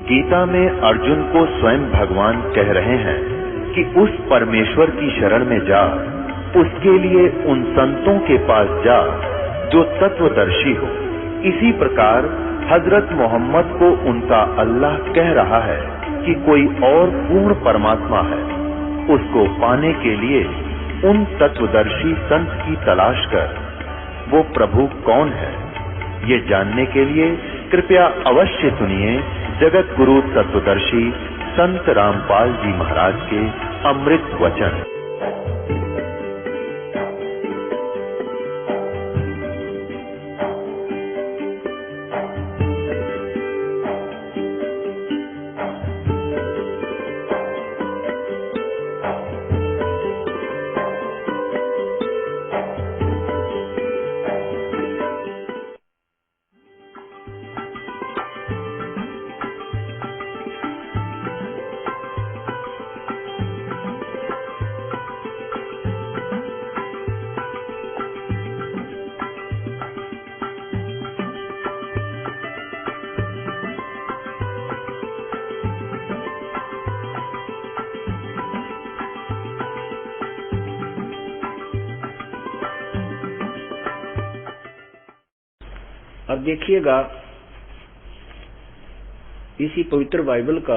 गीता में अर्जुन को स्वयं भगवान कह रहे हैं कि उस परमेश्वर की शरण में जा, उसके लिए उन संतों के पास जा जो तत्वदर्शी हो। इसी प्रकार हजरत मोहम्मद को उनका अल्लाह कह रहा है कि कोई और पूर्ण परमात्मा है। उसको पाने के लिए उन तत्वदर्शी संत की तलाश कर। वो प्रभु कौन है, ये जानने के लिए कृपया अवश्य सुनिए जगत गुरु तत्वदर्शी संत रामपाल जी महाराज के अमृत वचन। अब देखिएगा इसी पवित्र बाइबल का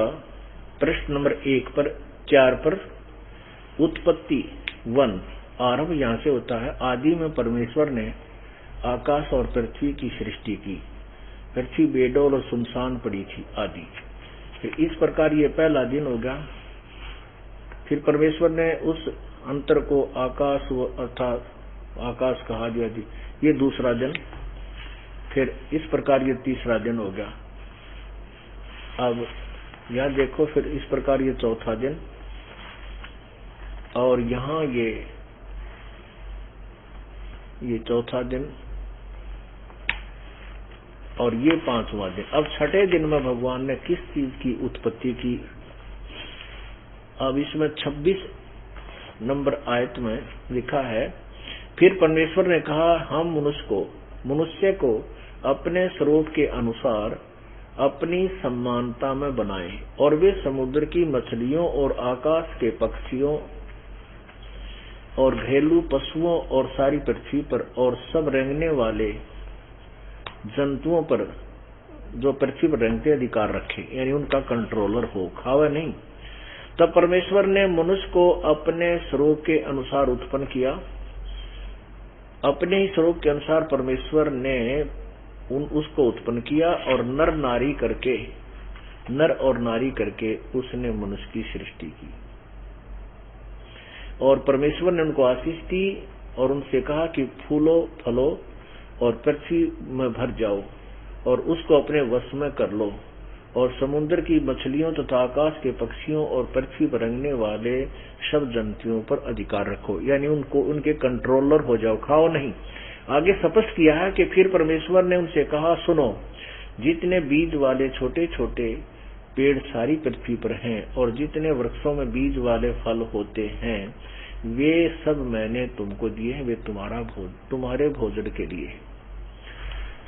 प्रश्न नंबर 4 पर उत्पत्ति 1 आरंभ यहां से होता है। आदि में परमेश्वर ने आकाश और पृथ्वी की सृष्टि की। पृथ्वी बेडौल और सुनसान पड़ी थी आदि। फिर इस प्रकार ये पहला दिन हो गया। फिर परमेश्वर ने उस अंतर को आकाश अर्थात आकाश कहा दिया, ये दूसरा दिन। फिर इस प्रकार ये तीसरा दिन हो गया। अब यहां देखो, फिर इस प्रकार ये चौथा दिन, और यहां ये चौथा दिन, और ये पांचवा दिन। अब छठे दिन में भगवान ने किस चीज की उत्पत्ति की? अब इसमें 26 नंबर आयत में लिखा है, फिर परमेश्वर ने कहा, हम मनुष्य को अपने स्वरूप के अनुसार अपनी समानता में बनाएं, और वे समुद्र की मछलियों और आकाश के पक्षियों और घरेलू पशुओं और सारी पृथ्वी पर और सब रेंगने वाले जंतुओं पर जो पृथ्वी पर रेंगते अधिकार रखे, यानी उनका कंट्रोलर हो, खावे नहीं। तब परमेश्वर ने मनुष्य को अपने स्वरूप के अनुसार उत्पन्न किया। अपने ही स्वरूप के अनुसार परमेश्वर ने उसको उत्पन्न किया, और नर और नारी करके उसने मनुष्य की सृष्टि की। और परमेश्वर ने उनको आशीष दी और उनसे कहा कि फूलो फलो और पृथ्वी में भर जाओ और उसको अपने वश में कर लो, और समुद्र की मछलियों तथा आकाश के पक्षियों और पृथ्वी पर रेंगने वाले सब जंतुओं पर अधिकार रखो, यानी उनको उनके कंट्रोलर हो जाओ, खाओ नहीं। आगे स्पष्ट किया है कि फिर परमेश्वर ने उनसे कहा, सुनो, जितने बीज वाले छोटे छोटे पेड़ सारी पृथ्वी पर हैं और जितने वृक्षों में बीज वाले फल होते हैं, वे सब मैंने तुमको दिए हैं, वे तुम्हारे भोजन के लिए।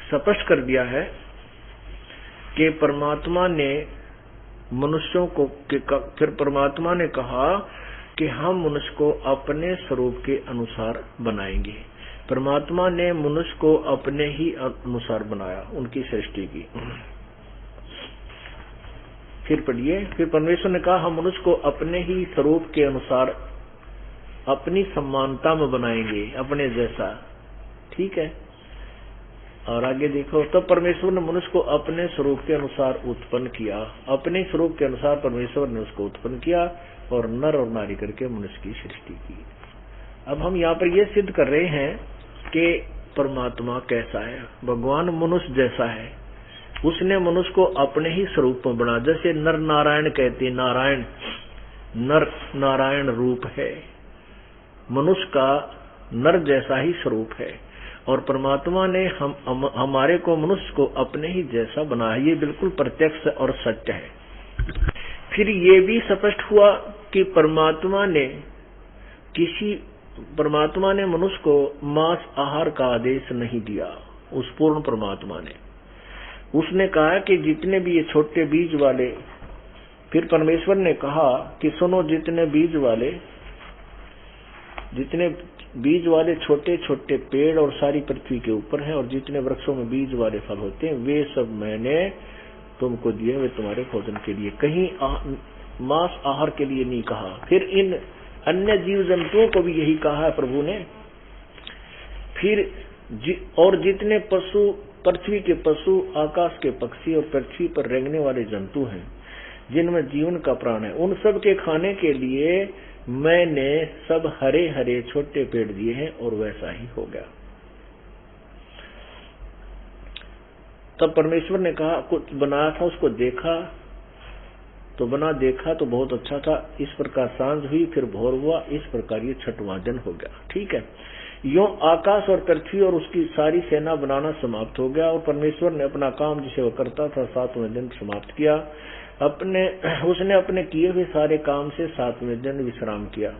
स्पष्ट कर दिया है कि परमात्मा ने मनुष्यों को, फिर परमात्मा ने कहा कि हम मनुष्य को अपने स्वरूप के अनुसार बनाएंगे। परमात्मा ने मनुष्य को अपने ही अनुसार बनाया, उनकी सृष्टि की। फिर पढ़िए, फिर परमेश्वर ने कहा, हम मनुष्य को अपने ही स्वरूप के अनुसार अपनी समानता में बनाएंगे, अपने जैसा। ठीक है। और आगे देखो, तब परमेश्वर ने मनुष्य को अपने स्वरूप के अनुसार उत्पन्न किया। अपने स्वरूप के अनुसार परमेश्वर ने उसको उत्पन्न किया और नर और नारी करके मनुष्य की सृष्टि की। अब हम यहाँ पर यह सिद्ध कर रहे हैं कि परमात्मा कैसा है। भगवान मनुष्य जैसा है, उसने मनुष्य को अपने ही स्वरूप में बना। जैसे नर नारायण कहते, नर नारायण रूप है, मनुष्य का नर जैसा ही स्वरूप है, और परमात्मा ने हमारे को मनुष्य को अपने ही जैसा बनाया। ये बिल्कुल प्रत्यक्ष और सत्य है। फिर ये भी स्पष्ट हुआ कि परमात्मा ने मनुष्य को मांस आहार का आदेश नहीं दिया। उस पूर्ण परमात्मा ने उसने कहा कि जितने भी ये छोटे बीज वाले, फिर परमेश्वर ने कहा कि सुनो, जितने बीज वाले छोटे छोटे पेड़ और सारी पृथ्वी के ऊपर हैं, और जितने वृक्षों में बीज वाले फल होते हैं, वे सब मैंने तुमको दिए, वे तुम्हारे भोजन के लिए, कहीं मांस आहार के लिए नहीं कहा। फिर इन अन्य जीव जंतुओं को भी यही कहा है प्रभु ने। फिर और जितने पशु, पृथ्वी के पशु, आकाश के पक्षी और पृथ्वी पर रेंगने वाले जंतु हैं, जिनमें जीवन का प्राण है, उन सब के खाने के लिए मैंने सब हरे हरे छोटे पेड़ दिए हैं। और वैसा ही हो गया। तब परमेश्वर ने कहा, कुछ बनाया था उसको देखा तो देखा तो बहुत अच्छा था। इस प्रकार सांझ हुई, फिर भोर हुआ, इस प्रकार ये छठवां दिन हो गया। ठीक है, यूं आकाश और पृथ्वी और उसकी सारी सेना बनाना समाप्त हो गया, और परमेश्वर ने अपना काम जिसे वो करता था 7वें दिन समाप्त किया। उसने अपने किए हुए सारे काम से 7वें दिन विश्राम किया,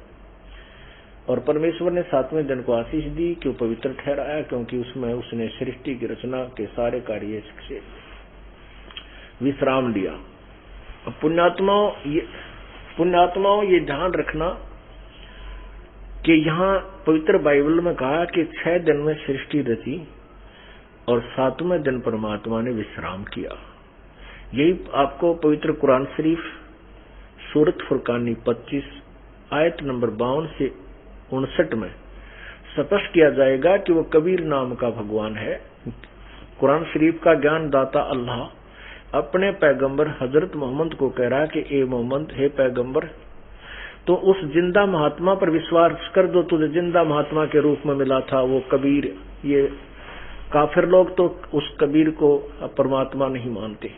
और परमेश्वर ने 7वें दिन को आशीष दी कि वो पवित्र ठहराया, क्योंकि उसमें उसने सृष्टि की रचना के सारे कार्य से विश्राम लिया। पुण्यात्माओं ये ध्यान रखना कि यहाँ पवित्र बाइबल में कहा कि 6 दिन में सृष्टि रची और 7वें दिन परमात्मा ने विश्राम किया। यही आपको पवित्र कुरान शरीफ सूरत फुरकानी 25 आयत नंबर 52 से 59 में स्पष्ट किया जाएगा कि वो कबीर नाम का भगवान है। कुरान शरीफ का ज्ञान दाता अल्लाह अपने पैगंबर हजरत मोहम्मद को कह रहा है कि ए मोहम्मद, हे पैगंबर, तो उस जिंदा महात्मा पर विश्वास कर दो, तुझे जिंदा महात्मा के रूप में मिला था वो कबीर। ये काफिर लोग तो उस कबीर को परमात्मा नहीं मानते,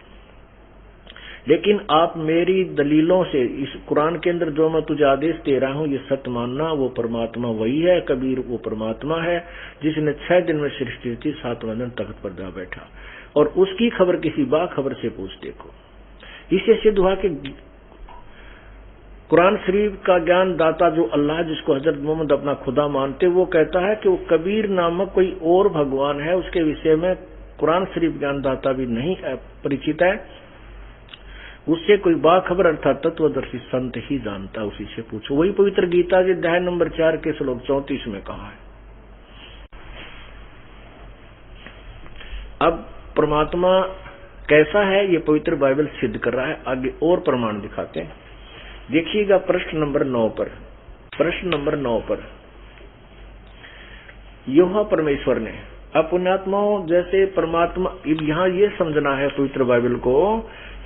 लेकिन आप मेरी दलीलों से, इस कुरान के अंदर जो मैं तुझे आदेश दे रहा हूँ, ये सत्य मानना। वो परमात्मा वही है, कबीर वो परमात्मा है जिसने 6 दिन में सृष्टि की, 7वें दिन तख्त पर जा बैठा। और उसकी खबर किसी बाखबर से पूछ देखो। इससे सिद्ध हुआ कि कुरान शरीफ का ज्ञान दाता जो अल्लाह, जिसको हजरत मोहम्मद अपना खुदा मानते, वो कहता है कि वो कबीर नामक कोई और भगवान है। उसके विषय में कुरान शरीफ ज्ञान दाता भी नहीं परिचित है, उससे कोई बाखबर अर्थात तत्वदर्शी संत ही जानता, उसी से पूछो। वही पवित्र गीता के अध्याय नंबर 4 के श्लोक 34 में कहा है। अब परमात्मा कैसा है ये पवित्र बाइबल सिद्ध कर रहा है। आगे और प्रमाण दिखाते हैं। देखिएगा प्रश्न नंबर 9 पर यहोवा परमेश्वर ने पुण्यात्माओं जैसे परमात्मा, यहाँ ये समझना है पवित्र बाइबल को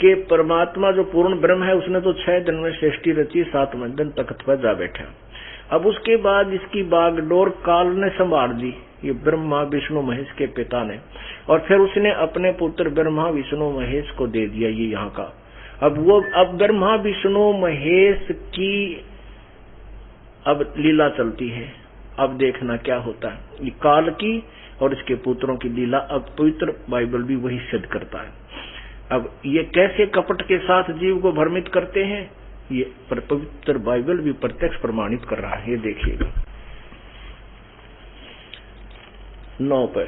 कि परमात्मा जो पूर्ण ब्रह्म है, उसने तो 6 दिन में सृष्टि रची, 7वें दिन तख्त पर जा बैठा। अब उसके बाद इसकी बागडोर काल ने संभाल दी, ये ब्रह्मा विष्णु महेश के पिता ने, और फिर उसने अपने पुत्र ब्रह्मा विष्णु महेश को दे दिया ये यहाँ का। अब ब्रह्मा विष्णु महेश की अब लीला चलती है। अब देखना क्या होता है, ये काल की और इसके पुत्रों की लीला अब पवित्र बाइबल भी वही सिद्ध करता है। अब ये कैसे कपट के साथ जीव को भ्रमित करते हैं, ये पवित्र बाइबल भी प्रत्यक्ष प्रमाणित कर रहा है। ये देखिएगा 9 पर,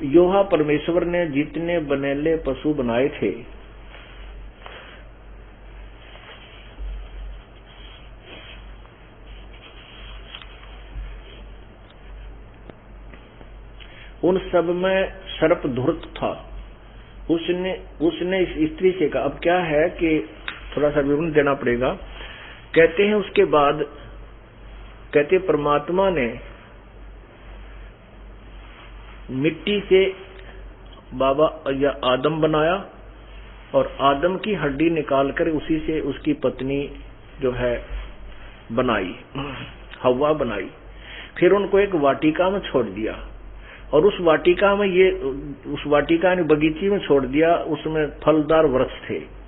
यहोवा परमेश्वर ने जितने बनेले पशु बनाए थे, उन सब में सर्प धूर्त था। उसने इस स्त्री से कहा, अब क्या है कि थोड़ा सा विवरण देना पड़ेगा। कहते हैं उसके बाद, कहते परमात्मा ने मिट्टी से बाबा या आदम बनाया और आदम की हड्डी निकालकर उसी से उसकी पत्नी जो है बनाई, हव्वा बनाई। फिर उनको एक वाटिका में छोड़ दिया और उस वाटिका ने बगीचे में छोड़ दिया। उसमें फलदार वृक्ष थे।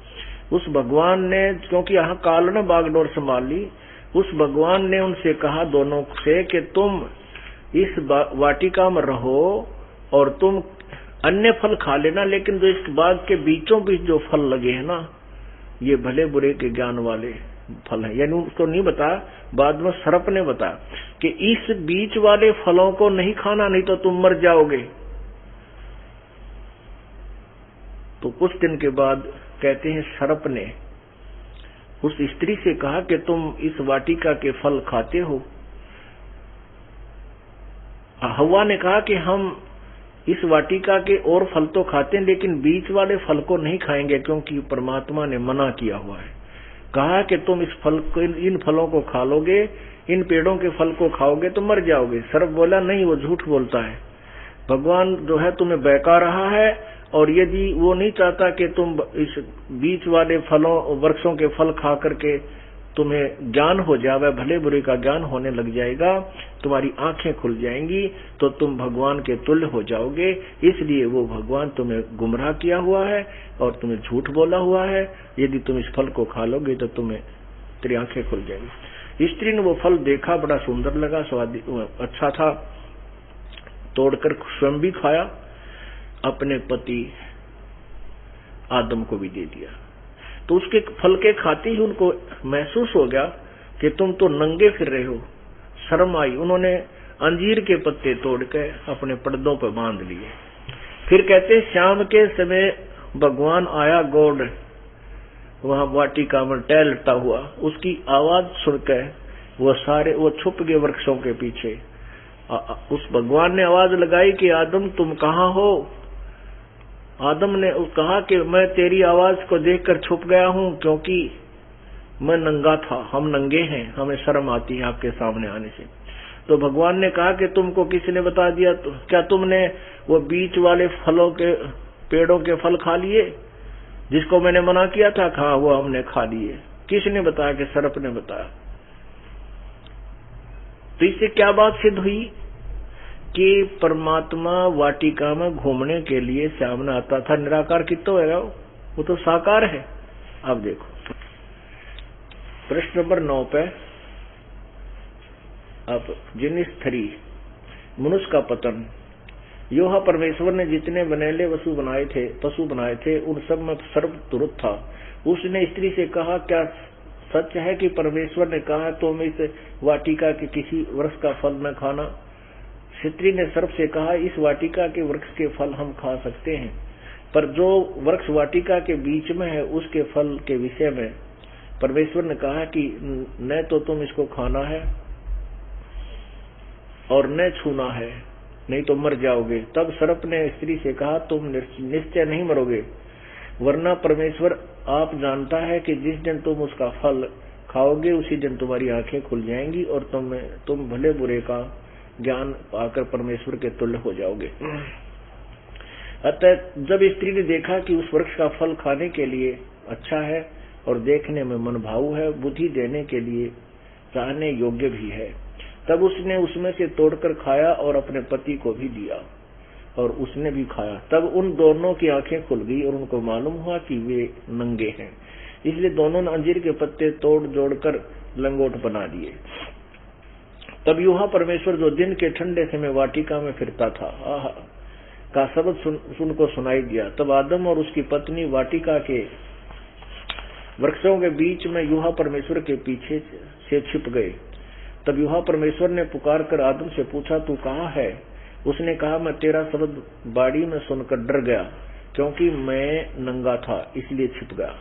उस भगवान ने, क्योंकि यहाँ काल ने बागडोर संभाल ली, उस भगवान ने उनसे कहा दोनों से कि तुम इस वाटिका में रहो और तुम अन्य फल खा लेना, लेकिन जो इस बाग के बीचों बीच जो फल लगे हैं ना, ये भले बुरे के ज्ञान वाले फल है। यानी उसको नहीं बताया, बाद में सर्प ने बताया कि इस बीच वाले फलों को नहीं खाना, नहीं तो तुम मर जाओगे। तो कुछ दिन के बाद कहते हैं सर्प ने उस स्त्री से कहा कि तुम इस वाटिका के फल खाते हो। हव्वा ने कहा कि हम इस वाटिका के और फल तो खाते हैं लेकिन बीच वाले फल को नहीं खाएंगे, क्योंकि परमात्मा ने मना किया हुआ है। कहा कि तुम इस फल को, इन फलों को खा लोगे, इन पेड़ों के फल को खाओगे तो मर जाओगे। सर्प बोला नहीं, वो झूठ बोलता है, भगवान जो है तुम्हें बहका रहा है, और यदि वो नहीं चाहता कि तुम इस बीच वाले फलों वृक्षों के फल खा करके तुम्हें ज्ञान हो जाए, भले बुरे का ज्ञान होने लग जाएगा, तुम्हारी आंखें खुल जाएंगी, तो तुम भगवान के तुल्य हो जाओगे। इसलिए वो भगवान तुम्हें गुमराह किया हुआ है और तुम्हें झूठ बोला हुआ है। यदि तुम इस फल को खा लोगे तो तुम्हें तेरी आंखें खुल जाएंगी। स्त्री ने वो फल देखा, बड़ा सुंदर लगा, स्वादिष्ट अच्छा था, तोड़कर स्वयं भी खाया, अपने पति आदम को भी दे दिया। तो उसके फल के खाते ही उनको महसूस हो गया कि तुम तो नंगे फिर रहे हो। शर्म आई, उन्होंने अंजीर के पत्ते तोड़ के अपने पर्दों पर बांध लिए। फिर कहते शाम के समय भगवान आया गौड़ वहां वाटिका में टहलता हुआ, उसकी आवाज सुनकर वो छुप गए वृक्षों के पीछे। उस भगवान ने आवाज लगाई कि आदम तुम कहाँ हो। आदम ने कहा कि मैं तेरी आवाज को देखकर छुप गया हूं, क्योंकि मैं नंगा था, हम नंगे हैं, हमें शर्म आती है आपके सामने आने से। तो भगवान ने कहा कि तुमको किसने बता दिया, तो क्या तुमने वो बीच वाले फलों के पेड़ों के फल खा लिए जिसको मैंने मना किया था? कहा वो हमने खा लिए। किसने बताया? कि सर्प ने बताया। तो इससे क्या बात सिद्ध हुई कि परमात्मा वाटिका में घूमने के लिए सामने आता था। निराकार कितना होगा, वो तो साकार है। अब देखो प्रश्न नंबर 9 पे, अब जिनिस 3 मनुष्य का पतन। योहा परमेश्वर ने जितने बनेले पशु बनाए थे उन सब में सर्प तुरुत था। उसने स्त्री से कहा क्या सच है कि परमेश्वर ने कहा तुम इस वाटिका के किसी वृक्ष का फल न खाना? स्त्री ने सर्प से कहा इस वाटिका के वृक्ष के फल हम खा सकते हैं, पर जो वृक्ष वाटिका के बीच में है उसके फल के विषय में परमेश्वर ने कहा कि न तो तुम इसको खाना है और न छूना है, नहीं तो मर जाओगे। तब सर्प ने स्त्री से कहा तुम निश्चय नहीं मरोगे, वरना परमेश्वर आप जानता है कि जिस दिन तुम उसका फल खाओगे उसी दिन तुम्हारी आंखें खुल जाएंगी और तुम भले बुरे का ज्ञान पाकर परमेश्वर के तुल्य हो जाओगे। अतः जब स्त्री ने देखा कि उस वृक्ष का फल खाने के लिए अच्छा है और देखने में मनभाऊ है, बुद्धि देने के लिए चाहने योग्य भी है, तब उसने उसमें से तोड़कर खाया और अपने पति को भी दिया और उसने भी खाया। तब उन दोनों की आंखें खुल गई और उनको मालूम हुआ कि वे नंगे हैं। इसलिए दोनों ने अंजीर के पत्ते तोड़ जोड़कर लंगोट बना दिए। तब यूहा परमेश्वर जो दिन के ठंडे समय वाटिका में फिरता था का शब्द सुनको सुनाई दिया। तब आदम और उसकी पत्नी वाटिका के वृक्षों के बीच में यूहा परमेश्वर के पीछे से छिप गए। तब यूहा परमेश्वर ने पुकार कर आदम से पूछा तू कहाँ है? उसने कहा मैं तेरा शब्द बाड़ी में सुनकर डर गया, क्योंकि मैं नंगा था इसलिए छिप गया।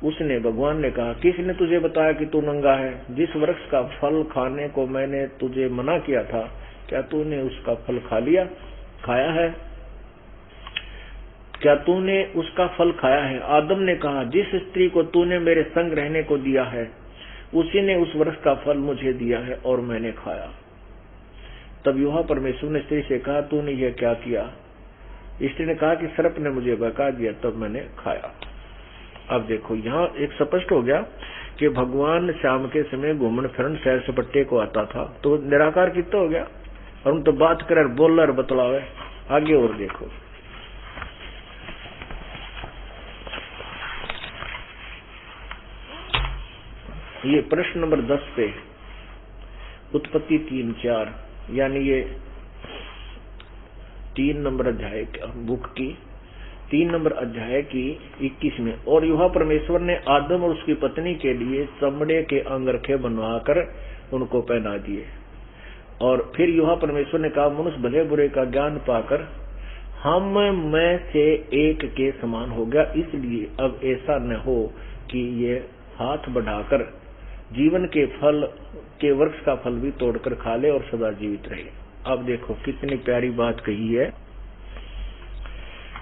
उसने भगवान ने कहा किसने तुझे बताया कि तू नंगा है? जिस वृक्ष का फल खाने को मैंने तुझे मना किया था, क्या तूने उसका फल खाया है? क्या तूने उसका फल खाया है? आदम ने कहा जिस स्त्री को तूने मेरे संग रहने को दिया है उसी ने उस वृक्ष का फल मुझे दिया है और मैंने खाया। तब यूहा परमेश्वर ने स्त्री से कहा तूने यह क्या किया? स्त्री ने कहा कि सर्प ने मुझे बहका दिया तब मैंने खाया। अब देखो यहाँ एक स्पष्ट हो गया कि भगवान शाम के समय घूमन फिरन सैर सपट्टे को आता था, तो निराकार कितना हो गया और उन तो बात करे बोल और बतलावे। आगे और देखो ये प्रश्न नंबर 10 पे उत्पत्ति 3-4 यानी ये 3 नंबर अध्याय बुक की 3 नंबर अध्याय की 21 में। और यूहा परमेश्वर ने आदम और उसकी पत्नी के लिए चमड़े के अंगरखे बनवाकर उनको पहना दिए। और फिर यूहा परमेश्वर ने कहा मनुष्य भले बुरे का ज्ञान पाकर हम में से एक के समान हो गया, इसलिए अब ऐसा न हो कि ये हाथ बढ़ाकर जीवन के फल के वृक्ष का फल भी तोड़कर खा ले और सदा जीवित रहे। अब देखो कितनी प्यारी बात कही है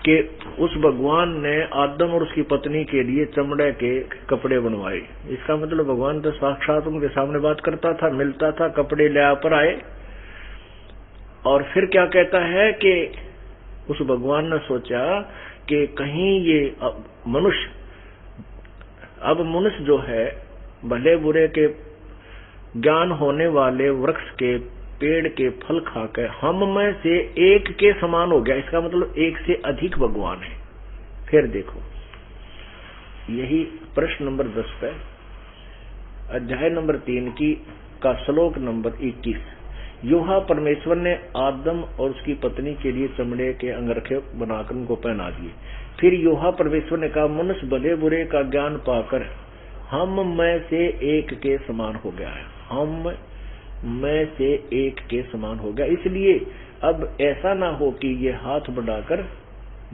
कि उस भगवान ने आदम और उसकी पत्नी के लिए चमड़े के कपड़े बनवाए। इसका मतलब भगवान तो साक्षात उनके सामने बात करता था, मिलता था, कपड़े ले पर आए। और फिर क्या कहता है कि उस भगवान ने सोचा कि कहीं ये मनुष्य, अब मनुष्य जो है भले बुरे के ज्ञान होने वाले वृक्ष के पेड़ के फल खाकर हम में से एक के समान हो गया। इसका मतलब एक से अधिक भगवान है। फिर देखो यही प्रश्न नंबर 10 पे अध्याय नंबर 3 का श्लोक नंबर 21। योहा परमेश्वर ने आदम और उसकी पत्नी के लिए चमड़े के अंगरखे बनाकर उनको पहना दिए। फिर योहा परमेश्वर ने कहा, मनुष्य भले बुरे का ज्ञान पाकर हम में से एक के समान हो गया है। हम में से एक के समान हो गया, इसलिए अब ऐसा ना हो कि ये हाथ बढ़ाकर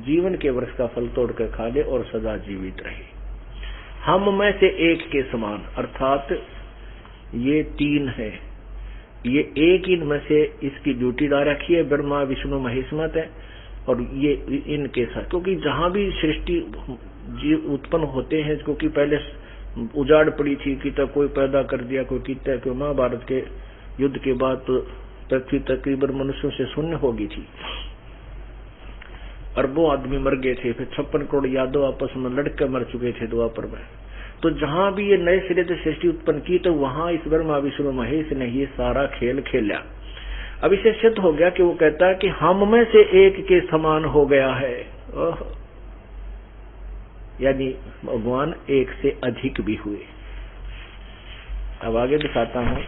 जीवन के वृक्ष का फल तोड़कर खा ले और सदा जीवित रहे। हम में से एक के समान अर्थात ये 3 है, ये एक इनमें से इसकी ड्यूटी ला रखी है, ब्रह्मा विष्णु महेश मत है, और ये इनके साथ, क्योंकि जहां भी सृष्टि जीव उत्पन्न होते हैं, क्योंकि पहले उजाड़ पड़ी थी कि तब कोई पैदा कर दिया, कोई कितना, क्यों महाभारत के युद्ध के बाद तो पृथ्वी तकरीबन मनुष्यों से शून्य हो गई थी, अरबों आदमी मर गए थे, फिर 56 करोड़ यादव आपस में लड़कर मर चुके थे द्वापर में। तो जहां भी ये नए सिरे से सृष्टि उत्पन्न की तो वहां इस ब्रह्मा विष्णु महेश ने ये सारा खेल खेला। अब इसे सिद्ध हो गया कि वो कहता है कि हम में से एक के समान हो गया है, यानी भगवान एक से अधिक भी हुए। अब आगे दिखाता हूं।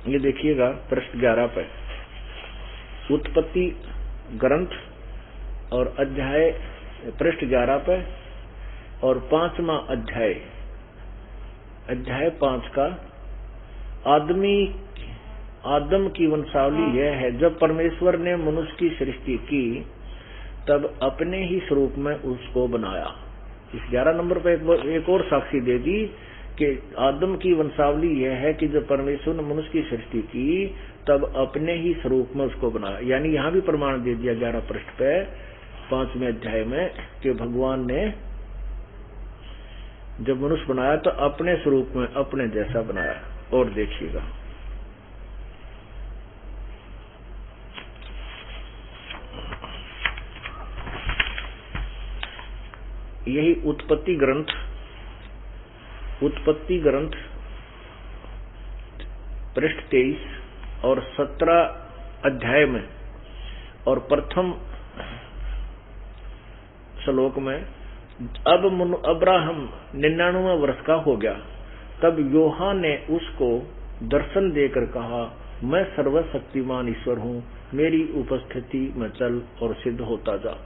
ये देखिएगा पृष्ठ 11 पे उत्पत्ति ग्रंथ और अध्याय पृष्ठ 11 पे और 5वां अध्याय 5 का आदम की वंशावली यह है। जब परमेश्वर ने मनुष्य की सृष्टि की तब अपने ही स्वरूप में उसको बनाया। इस 11 नंबर पर एक और साक्षी दे दी कि आदम की वंशावली यह है कि जब परमेश्वर ने मनुष्य की सृष्टि की तब अपने ही स्वरूप में उसको बनाया। यानी यहां भी प्रमाण दे दिया 11 पृष्ठ पे 5वें अध्याय में कि भगवान ने जब मनुष्य बनाया तो अपने स्वरूप में अपने जैसा बनाया। और देखिएगा यही उत्पत्ति ग्रंथ पृष्ठ 23 और 17 अध्याय में और प्रथम श्लोक में अब अब्राहम 99 वर्ष का हो गया तब योहा ने उसको दर्शन देकर कहा, मैं सर्वशक्तिमान ईश्वर हूं, मेरी उपस्थिति में चल और सिद्ध होता जा।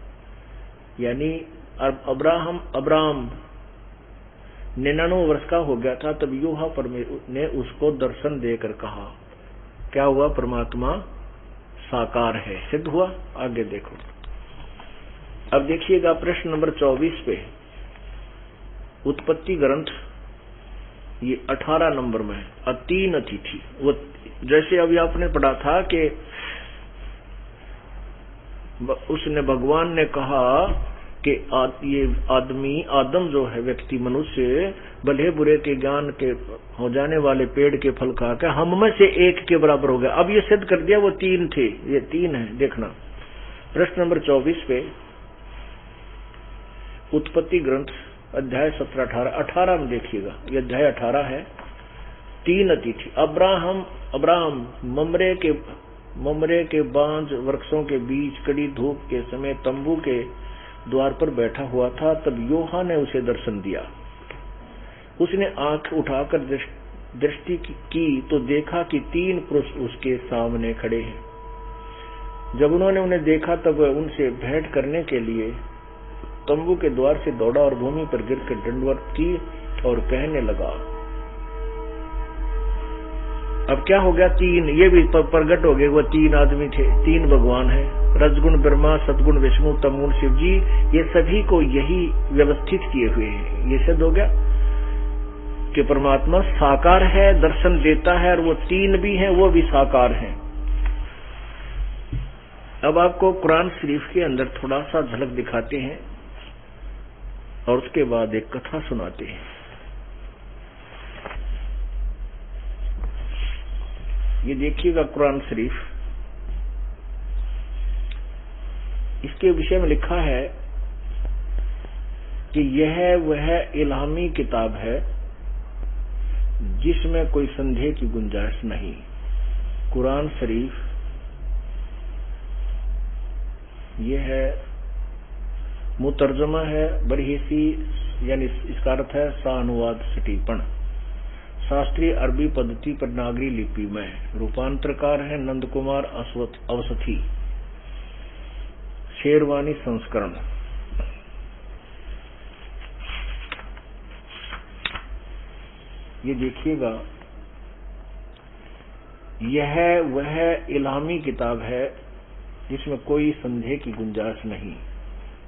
यानी अब्राहम 99 वर्ष का हो गया था तब योहा परमेश्वर ने उसको दर्शन देकर कहा, क्या हुआ? परमात्मा साकार है, सिद्ध हुआ। आगे देखो, अब देखिएगा प्रश्न नंबर 24 पे उत्पत्ति ग्रंथ ये 18 नंबर में 3 अतिथि। वो जैसे अभी आपने पढ़ा था कि उसने भगवान ने कहा कि ये आदम जो है व्यक्ति मनुष्य भले बुरे के ज्ञान के हो जाने वाले पेड़ के फल खाकर हम में से एक के बराबर हो गया। अब ये सिद्ध कर दिया वो 3 थे, ये 3 है। देखना प्रश्न नंबर 24 पे उत्पत्ति ग्रंथ अध्याय 17-18 में देखिएगा, ये अध्याय 18 है। 3 अतिथि। अब्राहम ममरे के बांज वृक्षों के बीच कड़ी धूप के समय तंबू के द्वार पर बैठा हुआ था तब योहा ने उसे दर्शन दिया। उसने आंख उठाकर दृष्टि की तो देखा कि 3 पुरुष उसके सामने खड़े हैं। जब उन्होंने उन्हें देखा तब उनसे भेंट करने के लिए तंबू के द्वार से दौड़ा और भूमि पर गिरकर दंडवत की और कहने लगा, अब क्या हो गया, तीन ये भी प्रकट हो गए, वो तीन आदमी थे, तीन भगवान है, रजगुण ब्रह्मा, सदगुण विष्णु, तमगुण शिव जी, ये सभी को यही व्यवस्थित किए हुए हैं। ये सिद्ध हो गया कि परमात्मा साकार है, दर्शन देता है, और वो तीन भी हैं, वो भी साकार हैं। अब आपको कुरान शरीफ के अंदर थोड़ा सा झलक दिखाते हैं और उसके बाद एक कथा सुनाते हैं। ये देखिएगा कुरान शरीफ, इसके विषय में लिखा है कि यह वह इल्हामी किताब है जिसमें कोई संदेह की गुंजाइश नहीं। कुरान शरीफ यह है, मुतर्जमा है, बरहिसी, यानी इसका अर्थ है सानुवाद सटीपण, शास्त्रीय अरबी पद्धति पर नागरी लिपि में, रूपांतरकार है नंद कुमार अवसथी, शेरवानी संस्करण। ये देखिएगा, यह वह इल्हामी किताब है जिसमें कोई संदेह की गुंजाइश नहीं।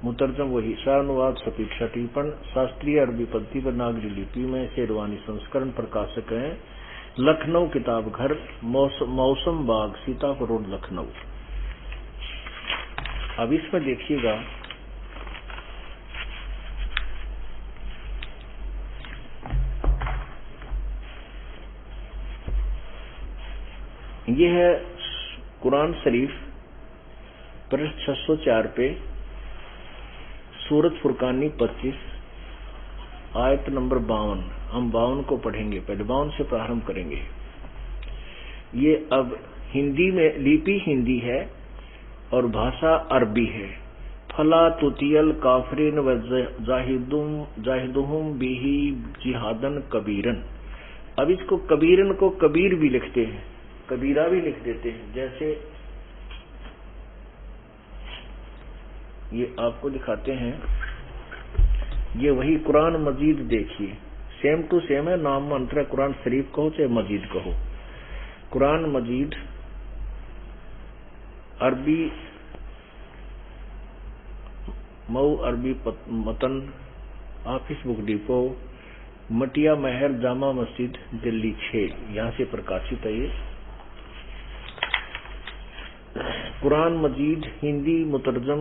मुतर्जम वही, सानुवाद सटीपण टिप्पण, शास्त्रीय अरबी पद्धति पर नागरी लिपि में, शेरवानी संस्करण, प्रकाशक हैं लखनऊ किताब घर, मौसम बाग, सीतापुर रोड, लखनऊ। अब इसमें देखिएगा, यह है कुरान शरीफ पृष्ठ 604 पे, सूरत फुरकानी 25, आयत नंबर 52। हम 52 को पढ़ेंगे, पहले 52 से प्रारंभ करेंगे। ये अब हिंदी में, लिपि हिंदी है और भाषा अरबी है। फला तुतियल काफिरिन व जाहिदुहुम बिही जिहादन कबीरन। अब इसको कबीरन को कबीर भी लिखते हैं, कबीरा भी लिख देते हैं। जैसे ये आपको दिखाते हैं, ये वही कुरान मजीद देखिए, सेम टू सेम है, नाम मंत्र कुरान शरीफ कहो चाहे मजीद कहो। कुरान मजीद अरबी मऊ अरबी मतन, ऑफिस बुक डिपो, मटिया महर, जामा मस्जिद, दिल्ली 6, यहां से प्रकाशित है। ये कुरान मजीद हिंदी मुतरजम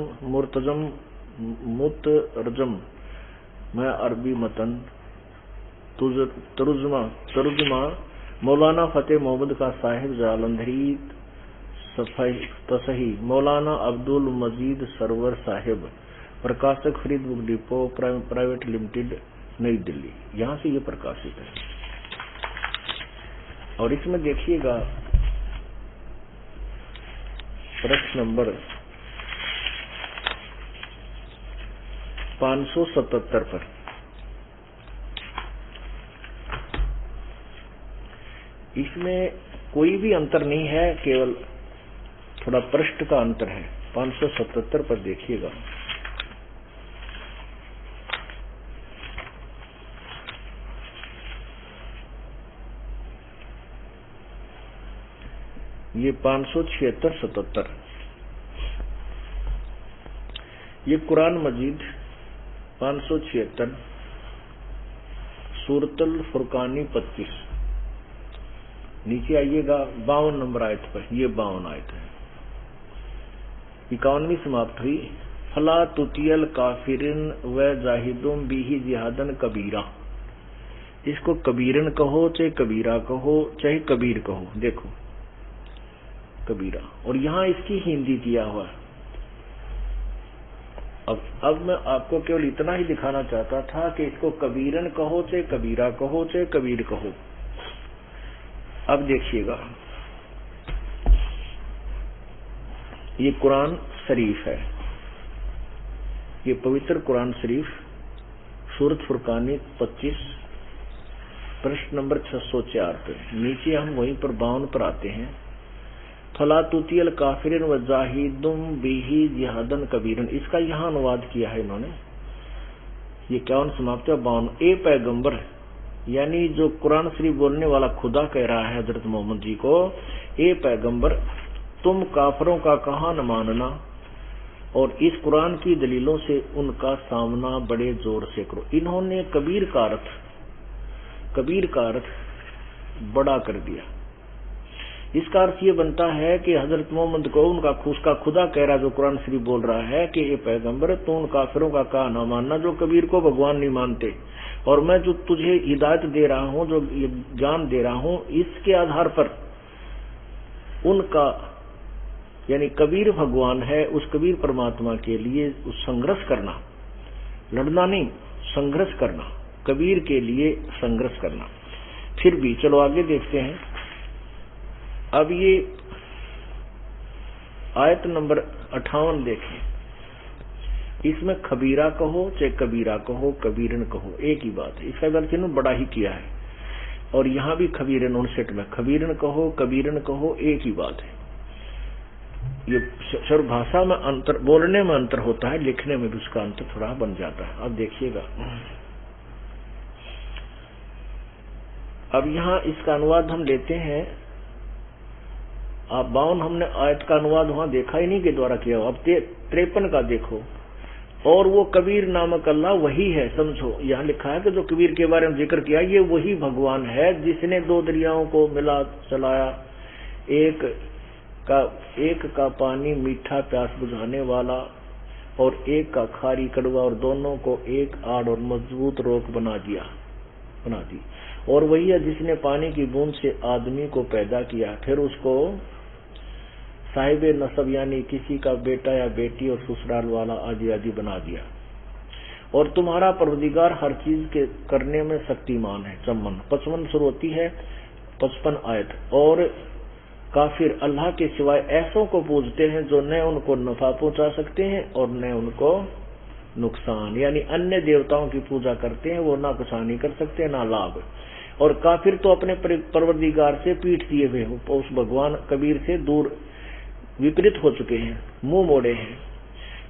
मैं अरबी मतन, तर्जुमा मौलाना फतेह मोहम्मद का साहिब जालंधरी तसही, मौलाना अब्दुल मजीद सरवर साहिब, प्रकाशक Farid book depot private limited, नई दिल्ली, यहां से ये प्रकाशित है। और इसमें देखिएगा प्रश्न नंबर 577 पर, इसमें कोई भी अंतर नहीं है, केवल थोड़ा पृष्ठ का अंतर है। 577 पर देखिएगा, ये 576-77, ये कुरान मजीद 576, सूरतुल फुरकानी 25, नीचे आइएगा 52 नंबर आयत पर, ये 52 आयत है। 51वीं समाप्त हुई, फला तुतियल काफिरिन व जाहिदुम बिही जिहादन कबीरा। इसको कबीरन कहो चाहे कबीरा कहो चाहे कबीर कहो, देखो कबीरा, और यहां इसकी हिंदी दिया हुआ है। अब मैं आपको केवल इतना ही दिखाना चाहता था कि इसको कबीरन कहो चाहे कबीरा कहो चाहे कबीर कहो। अब देखिएगा, ये कुरान शरीफ है, ये पवित्र कुरान शरीफ, सूरत फुरकानी 25, प्रश्न नंबर 604 पे, नीचे हम वहीं पर 52 पर आते हैं। फला तुतियल काफिरिन व जाहिदुम बिही जिहादन कबीरन, इसका यहाँ अनुवाद किया है इन्होंने। ये 51 समाप्त है। 52, ए पैगंबर यानी जो कुरान शरीफ बोलने वाला खुदा कह रहा है हजरत मोहम्मद जी को, ए पैगंबर तुम काफरों का कहां न मानना और इस कुरान की दलीलों से उनका सामना बड़े जोर से करो। इन्होंने कबीर का अर्थ बड़ा कर दिया। इसका अर्थ ये बनता है कि हजरत मोहम्मद को उसका खुदा कह रहा, जो कुरान शरीफ बोल रहा है कि ये पैगंबर तू उन काफिरों का कहा न मानना जो कबीर को भगवान नहीं मानते, और मैं जो तुझे हिदायत दे रहा हूँ, जो ज्ञान दे रहा हूँ, इसके आधार पर उनका यानी कबीर भगवान है, उस कबीर परमात्मा के लिए संघर्ष करना, लड़ना नहीं, संघर्ष करना, कबीर के लिए संघर्ष करना। फिर भी चलो आगे देखते हैं। अब ये आयत नंबर 58 देखें। इसमें खबीरा कहो चाहे कबीरा कहो, कबीरन कहो, एक ही बात है। इसका अर्थ इन्होंने बड़ा ही किया है, और यहां भी खबीरन 59 में खबीरन कहो कबीरन कहो, एक ही बात है। ये सर्व भाषा में अंतर, बोलने में अंतर होता है, लिखने में भी उसका अंतर थोड़ा बन जाता है। अब देखिएगा, अब यहां इसका अनुवाद हम लेते हैं। आप 52 हमने आयत का अनुवाद वहां देखा ही नहीं के द्वारा किया। अब 53 का देखो, और वो कबीर नामक अल्लाह वही है। समझो, यहाँ लिखा है कि जो कबीर के बारे में जिक्र किया, ये वही भगवान है जिसने 2 दरियाओं को मिला चलाया, एक का पानी मीठा प्यास बुझाने वाला और एक का खारी कड़वा, और दोनों को एक आड़ और मजबूत रोक बना दी। और वही है जिसने पानी की बूंद से आदमी को पैदा किया, फिर उसको साहिब नसब यानी किसी का बेटा या बेटी और ससुराल वाला आदि आदि बना दिया। और तुम्हारा परवरदिगार हर चीज के करने में शक्तिमान है। 55 शुरू होती है 55 आयत। और काफिर अल्लाह के सिवाय ऐसों को पूजते हैं जो न उनको नफा पहुंचा सकते हैं और न उनको नुकसान, यानी अन्य देवताओं की पूजा करते हैं, वो ना कुछ हानि कर सकते ना लाभ। और काफिर तो अपने परवरदिगार से पीठ दिए हुए उस भगवान कबीर से दूर विपरीत हो चुके हैं, मुंह मोड़े हैं।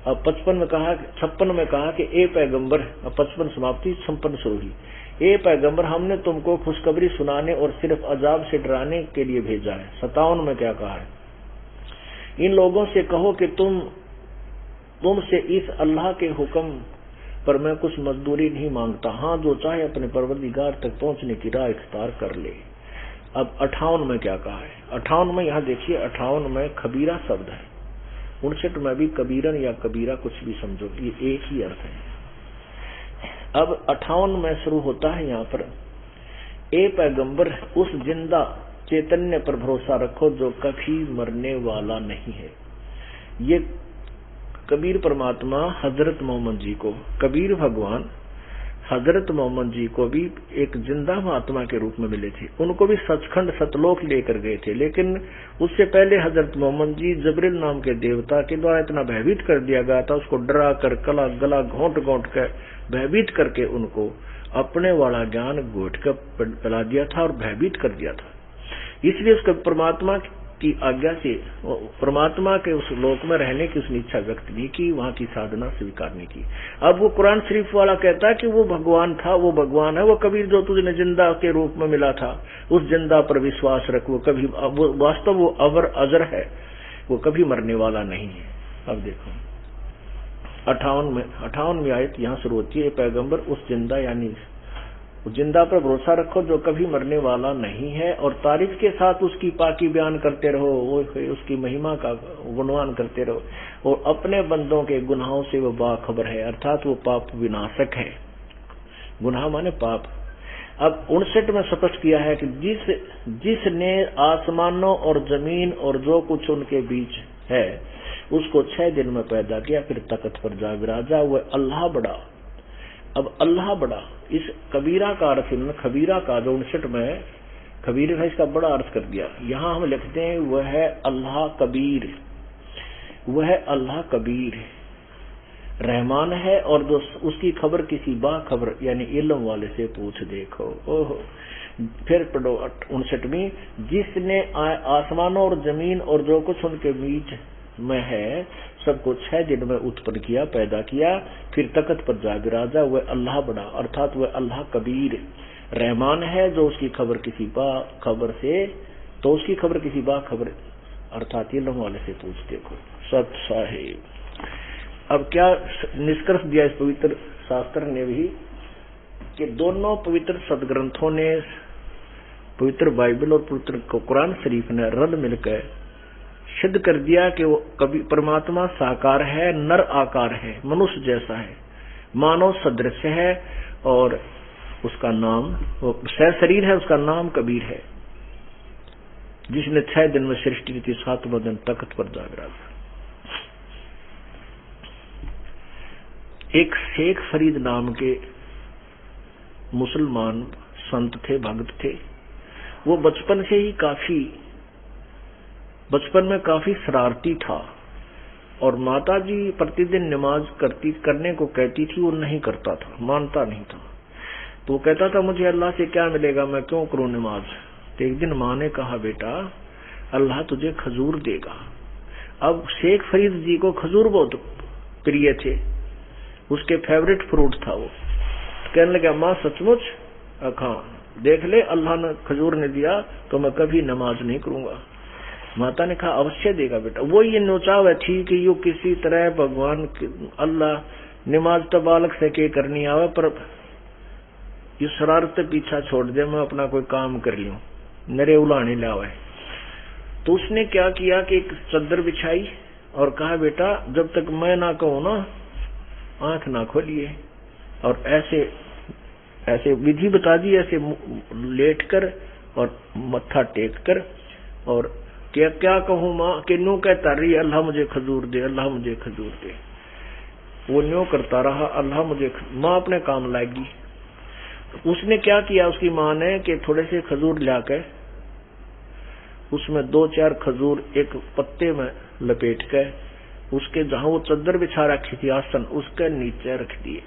अब 56 में कहा कि ए पैगंबर, अब 55 समाप्ति 56 शुरू हुई। ए पैगंबर हमने तुमको खुशखबरी सुनाने और सिर्फ अजाब से डराने के लिए भेजा है। 57 में क्या कहा है, इन लोगों से कहो कि तुमसे इस अल्लाह के हुक्म पर मैं कुछ मजदूरी नहीं मांगता, हाँ जो चाहे अपने परवरदिगार तक पहुंचने की राह इख्तियार कर ले। अब 58 में क्या कहा है, 58 में यहाँ देखिए, 58 में खबीरा शब्द है, 59 में भी कबीरन या कबीरा कुछ भी समझो, ये एक ही अर्थ है। अब 58 में शुरू होता है यहाँ पर, ए पैगंबर उस जिंदा चैतन्य पर भरोसा रखो जो कभी मरने वाला नहीं है। ये कबीर परमात्मा हजरत मोहम्मद जी को, कबीर भगवान हजरत मोहम्मद जी को भी एक जिंदा महात्मा के रूप में मिले थे। उनको भी सचखंड सतलोक लेकर गए थे, लेकिन उससे पहले हजरत मोहम्मद जी जबरील नाम के देवता के द्वारा इतना भयभीत कर दिया गया था, उसको डरा कर गला घोंट कर भयभीत करके उनको अपने वाला ज्ञान घोट कर पिला दिया था और भयभीत कर दिया था। इसलिए उसका परमात्मा की आज्ञा से परमात्मा के उस लोक में रहने की उसने इच्छा व्यक्त नहीं की, वहां की साधना स्वीकार नहीं की। अब वो कुरान शरीफ वाला कहता है कि वो भगवान था, वो भगवान है, वो कबीर जो तुझे जिंदा के रूप में मिला था, उस जिंदा पर विश्वास रख, वो कभी वास्तव वो अवर अजर है, वो कभी मरने वाला नहीं है। अब देखो 58 आयत यहाँ शुरू होती है, पैगंबर उस जिंदा यानी जिंदा पर भरोसा रखो जो कभी मरने वाला नहीं है, और तारीफ के साथ उसकी पाकी बयान करते रहो, वो उसकी महिमा का गुणगान करते रहो, और अपने बंदों के गुनाहों से वो बाखबर है, अर्थात वो पाप विनाशक है। गुनाह माने पाप। अब 59 में स्पष्ट किया है कि जिसने आसमानों और जमीन और जो कुछ उनके बीच है उसको 6 दिन में पैदा किया, फिर तख्त पर जा विराजा, वह अल्लाह बड़ा। अब अल्लाह बड़ा, इस कबीरा का अर्थ इन्होंने खबीरा का जो 59 में खबीर है इसका बड़ा अर्थ कर दिया। यहाँ हम लिखते हैं वह है अल्लाह कबीर, वह अल्लाह कबीर रहमान है, और जो उसकी खबर किसी बाखबर यानी इल्म वाले से पूछ देखो। ओहो, फिर पढ़ो 59वीं, जिसने आसमानों और जमीन और जो कुछ उनके बीच में है सबको 6 दिन में उत्पन्न किया, पैदा किया, फिर तख्त पर जा विराजा, वह अल्लाह बड़ा, अर्थात वह अल्लाह कबीर रहमान है जो उसकी खबर किसी खबर से, तो उसकी खबर किसी खबर अर्थात इल्म वाले से पूछते को। सत साहिब। अब क्या निष्कर्ष दिया इस पवित्र शास्त्र ने भी कि दोनों पवित्र सदग्रंथों ने, पवित्र बाइबल और पवित्र कुरान शरीफ ने रल मिलकर सिद्ध कर दिया कि वो कभी परमात्मा साकार है, नर आकार है, मनुष्य जैसा है, मानव सदृश है और उसका नाम वो सशरीर है, उसका नाम कबीर है, जिसने 6 दिन में सृष्टि की थी, 7वां दिन तख्त पर जागरा था। एक शेख फरीद नाम के मुसलमान संत थे, भक्त थे। वो बचपन में काफी शरारती था और माताजी प्रतिदिन नमाज करने को कहती थी, वो नहीं करता था, मानता नहीं था। तो वो कहता था मुझे अल्लाह से क्या मिलेगा, मैं क्यों करूं नमाज। तो एक दिन माँ ने कहा बेटा अल्लाह तुझे खजूर देगा। अब शेख फरीद जी को खजूर बहुत प्रिय थे, उसके फेवरेट फ्रूट था वो। कहने लगा माँ सचमुच? हाँ देख ले अल्लाह ने खजूर ने दिया तो मैं कभी नमाज नहीं करूंगा। माता ने कहा अवश्य देगा बेटा। वो ये नोचाव थी कि यो किसी तरह भगवान अल्लाह नमाज तो बालक से के करनी आवे, पर ये शरारत पीछा छोड़ दे, मैं अपना कोई काम कर लूं, मेरे उलाने लावे। तो उसने क्या किया कि एक चद्दर बिछाई और कहा बेटा जब तक मैं ना कहूं ना आंख ना खोलिए, और ऐसे विधि बता दी, ऐसे लेट कर और मत्था टेक कर, और क्या कहूं माँ कि न्यू कहता रही अल्लाह मुझे खजूर दे, अल्लाह मुझे खजूर दे। वो न्यू करता रहा, अल्लाह मुझे, माँ अपने काम लाएगी। उसने क्या किया उसकी माँ ने कि थोड़े से खजूर लाकर उसमें 2-4 खजूर एक पत्ते में लपेट कर उसके जहां वो चद्दर बिछा रखी थी आसन, उसके नीचे रख दिए।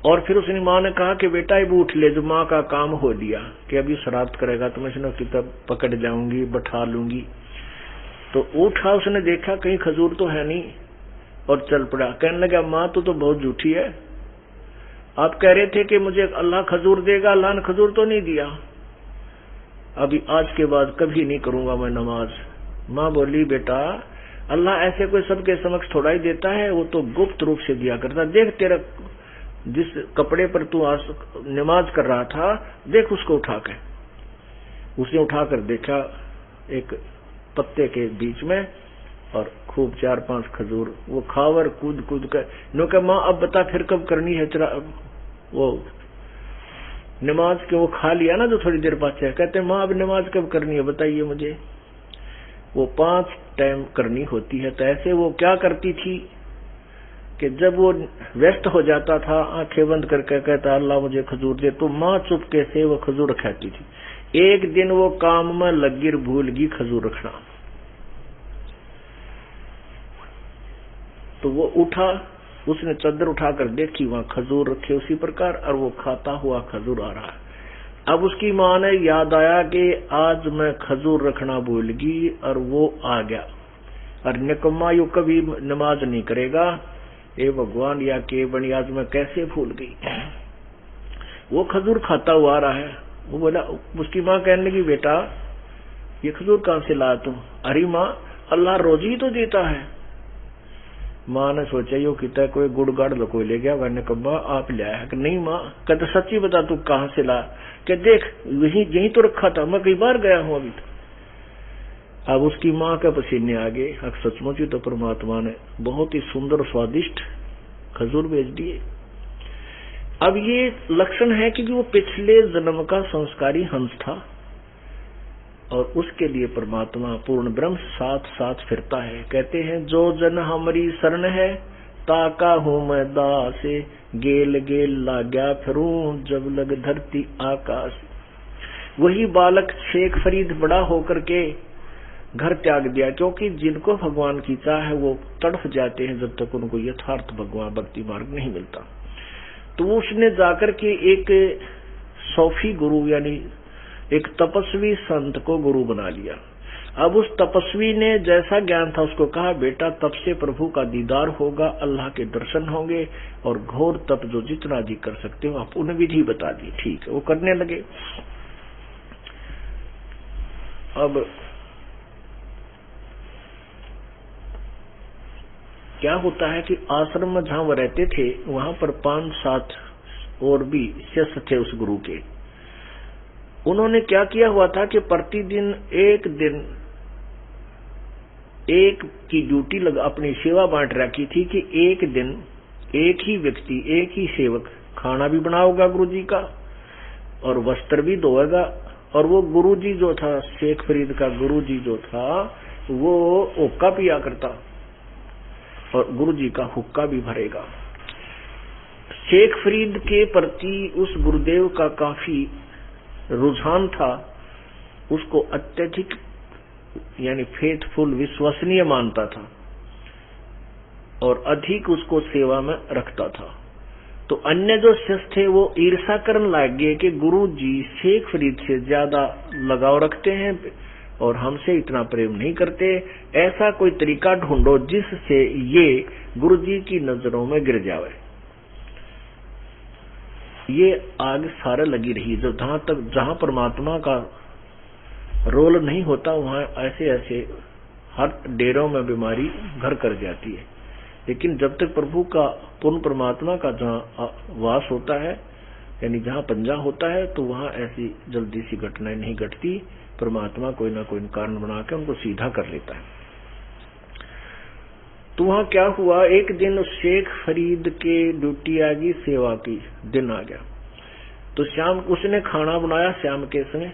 और फिर उसने माँ ने कहा कि बेटा ये उठ ले, जो माँ का काम हो लिया कि अभी शरारत करेगा तो मैं इसने किताब पकड़ जाऊंगी, बैठा लूंगी। तो उठा, उसने देखा कहीं खजूर तो है नहीं और चल पड़ा। कहने लगा माँ तो बहुत झूठी है, आप कह रहे थे कि मुझे अल्लाह खजूर देगा, अल्लाह ने खजूर तो नहीं दिया। अभी आज के बाद कभी नहीं करूंगा मैं नमाज। माँ बोली बेटा अल्लाह ऐसे कोई सबके समक्ष थोड़ा ही देता है, वो तो गुप्त रूप से दिया करता। देख तेरा जिस कपड़े पर तू आज नमाज कर रहा था, देख उसको उठा कर। उसने उठाकर देखा एक पत्ते के बीच में और खूब 4-5 खजूर, वो खावर कूद कर नो कहा माँ अब बता फिर कब करनी है तेरा वो नमाज के। वो खा लिया ना जो थोड़ी देर बाद से, कहते माँ अब नमाज कब करनी है बताइए मुझे। वो 5 टाइम करनी होती है। तो ऐसे वो क्या करती थी कि जब वो व्यस्त हो जाता था, आंखें बंद करके कहता अल्लाह मुझे खजूर दे, तो माँ चुपके से वो खजूर खाती थी। एक दिन वो काम में लगी भूल गई खजूर रखना, तो वो उठा, उसने चद्दर उठाकर देखी वहां खजूर रखे उसी प्रकार, और वो खाता हुआ खजूर आ रहा है। अब उसकी माँ ने याद आया कि आज मैं खजूर रखना भूल गई और वो आ गया, और निकम्मा यू कभी नमाज नहीं करेगा, ए भगवान या के बनी आज मैं कैसे भूल गई। वो खजूर खाता हुआ आ रहा है। वो बोला, उसकी माँ कहने लगी बेटा ये खजूर कहां से लाया तुम? अरे माँ अल्लाह रोजी ही तो देता है। माँ ने सोचा यो कितना कोई गुड़ गाड़ लको ले गया। मैंने कहा आप ले आया? नहीं माँ। कहते सच्ची बता तू कहां से ला? कि देख यही तो रखा था, मैं कई बार गया हूं अभी तो। अब उसकी माँ का पसीने आ गए। अब सचमुच ही तो परमात्मा ने बहुत ही सुंदर स्वादिष्ट खजूर भेज दिए। अब ये लक्षण है कि वो पिछले जन्म का संस्कारी हंस था और उसके लिए परमात्मा पूर्ण ब्रह्म साथ साथ फिरता है। कहते हैं जो जन हमारी शरण है ताका हूं मैं दासे, गेल गेल लाग्या फिरूं जब लग धरती आकाश। वही बालक शेख फरीद बड़ा होकर के घर त्याग दिया, क्योंकि जिनको भगवान की चाह है वो तड़फ जाते हैं जब तक उनको यथार्थ भगवान भक्ति मार्ग नहीं मिलता। तो उसने जाकर के एक सूफी गुरु यानी एक तपस्वी संत को गुरु बना लिया। अब उस तपस्वी ने जैसा ज्ञान था उसको कहा, बेटा तप से प्रभु का दीदार होगा, अल्लाह के दर्शन होंगे, और घोर तप जो जितना जी कर सकते हो आप उन्हें विधि बता दी। ठीक है, वो करने लगे। अब क्या होता है कि आश्रम में जहां वो रहते थे वहां पर 5-7 और भी शिष्य थे उस गुरु के। उन्होंने क्या किया हुआ था कि प्रतिदिन एक दिन एक की ड्यूटी लगा, अपनी सेवा बांट रखी थी कि एक दिन एक ही व्यक्ति, एक ही सेवक खाना भी बनाओगा गुरुजी का और वस्त्र भी धोएगा। और वो गुरुजी जो था, शेख फरीद का गुरुजी जो था, वो हुक्का पिया करता और गुरुजी का हुक्का भी भरेगा। शेख फरीद के प्रति उस गुरुदेव का काफी रुझान था, उसको अत्यधिक यानी फेथफुल, विश्वसनीय मानता था और अधिक उसको सेवा में रखता था। तो अन्य जो शिष्य थे वो ईर्षा करने लग गए कि गुरुजी शेख फरीद से ज्यादा लगाव रखते हैं और हमसे इतना प्रेम नहीं करते, ऐसा कोई तरीका ढूंढो जिससे ये गुरुजी की नजरों में गिर जावे। ये आग सारे लगी रही। जो जहां परमात्मा का रोल नहीं होता वहां ऐसे ऐसे हर डेरों में बीमारी घर कर जाती है। लेकिन जब तक प्रभु का, पूर्ण परमात्मा का जहां वास होता है, यानी जहां पंजा होता है, तो वहां ऐसी जल्दी सी घटनाएं नहीं घटती। परमात्मा कोई ना कोई कारण बना के उनको सीधा कर लेता है। तो वहां क्या हुआ, एक दिन शेख फरीद के ड्यूटी आ गई, सेवा की दिन आ गया। तो शाम उसने खाना बनाया श्याम के समय,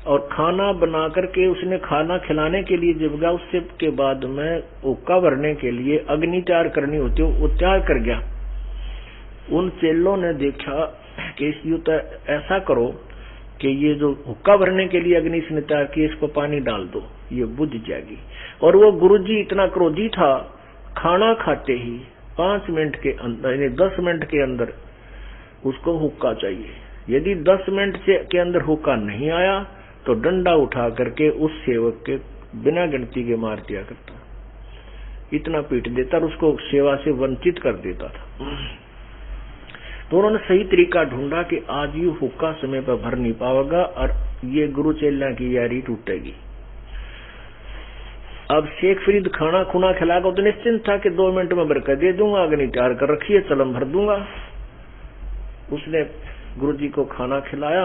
और खाना बना करके उसने खाना खिलाने के लिए जब गया, उससे के बाद में हुक्का भरने के लिए अग्नि तैयार करनी होती है, वो तैयार कर गया। उन चेलों ने देखा कि इस ऐसा करो कि ये जो हुक्का भरने के लिए अग्नि इसने तैयार की, इसको पानी डाल दो, ये बुझ जाएगी। और वो गुरुजी इतना क्रोधी था, खाना खाते ही 5 मिनट के अंदर, यानी 10 मिनट के अंदर उसको हुक्का चाहिए। यदि 10 मिनट के अंदर हुक्का नहीं आया तो डंडा उठा करके उस सेवक के बिना गिनती के मार दिया करता, इतना पीट देता और उसको सेवा से वंचित कर देता था। तो उन्होंने सही तरीका ढूंढा कि आज ये हुक्का समय पर भर नहीं पाएगा और ये गुरु चेला की यारी टूटेगी। अब शेख फरीद खाना खुना खिलाकर तो निश्चिंत था कि 2 मिनट में बरकत दे दूंगा, अग्नि तैयार कर रखी है, चलम भर दूंगा। उसने गुरुजी को खाना खिलाया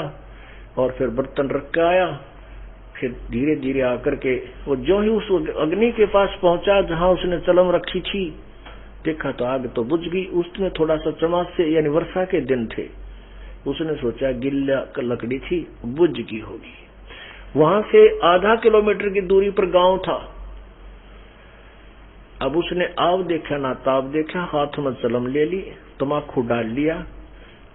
और फिर बर्तन रख के आया। फिर धीरे धीरे आकर के वो जो ही उस अग्नि के पास पहुंचा जहां उसने चलम रखी थी, देखा तो आग तो बुझ गई। उसमें थोड़ा सा चमास से, यानी वर्षा के दिन थे, उसने सोचा गिल्ला लकड़ी थी, बुझ गई होगी। वहां से आधा किलोमीटर की दूरी पर गांव था। अब उसने आव देखा ना ताव देखा, हाथ में चलम ले ली, तमाकू डाल लिया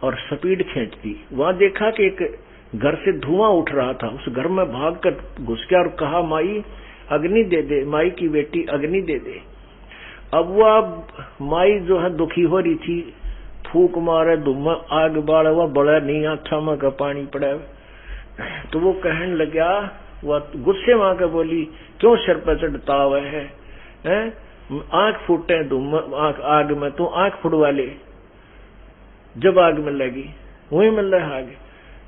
और स्पीड खींच दी। वहां देखा कि एक घर से धुआं उठ रहा था। उस घर में भागकर घुस गया और कहा, माई अग्नि दे दे, माई की बेटी अग्नि दे दे। अब वह माई जो है दुखी हो रही थी, फूक मारे धुआं आग बाढ़, वह बड़ा नहीं आथा में का पानी पड़ा। तो वो कहने लगा, वह गुस्से में आकर बोली, क्यों सिर पर चढ़ता हुआ है, आंख फूटे धुआं आग में, तू आंख फुड़वा ले, जब आग मिल लगी वही मिल रहा है आग।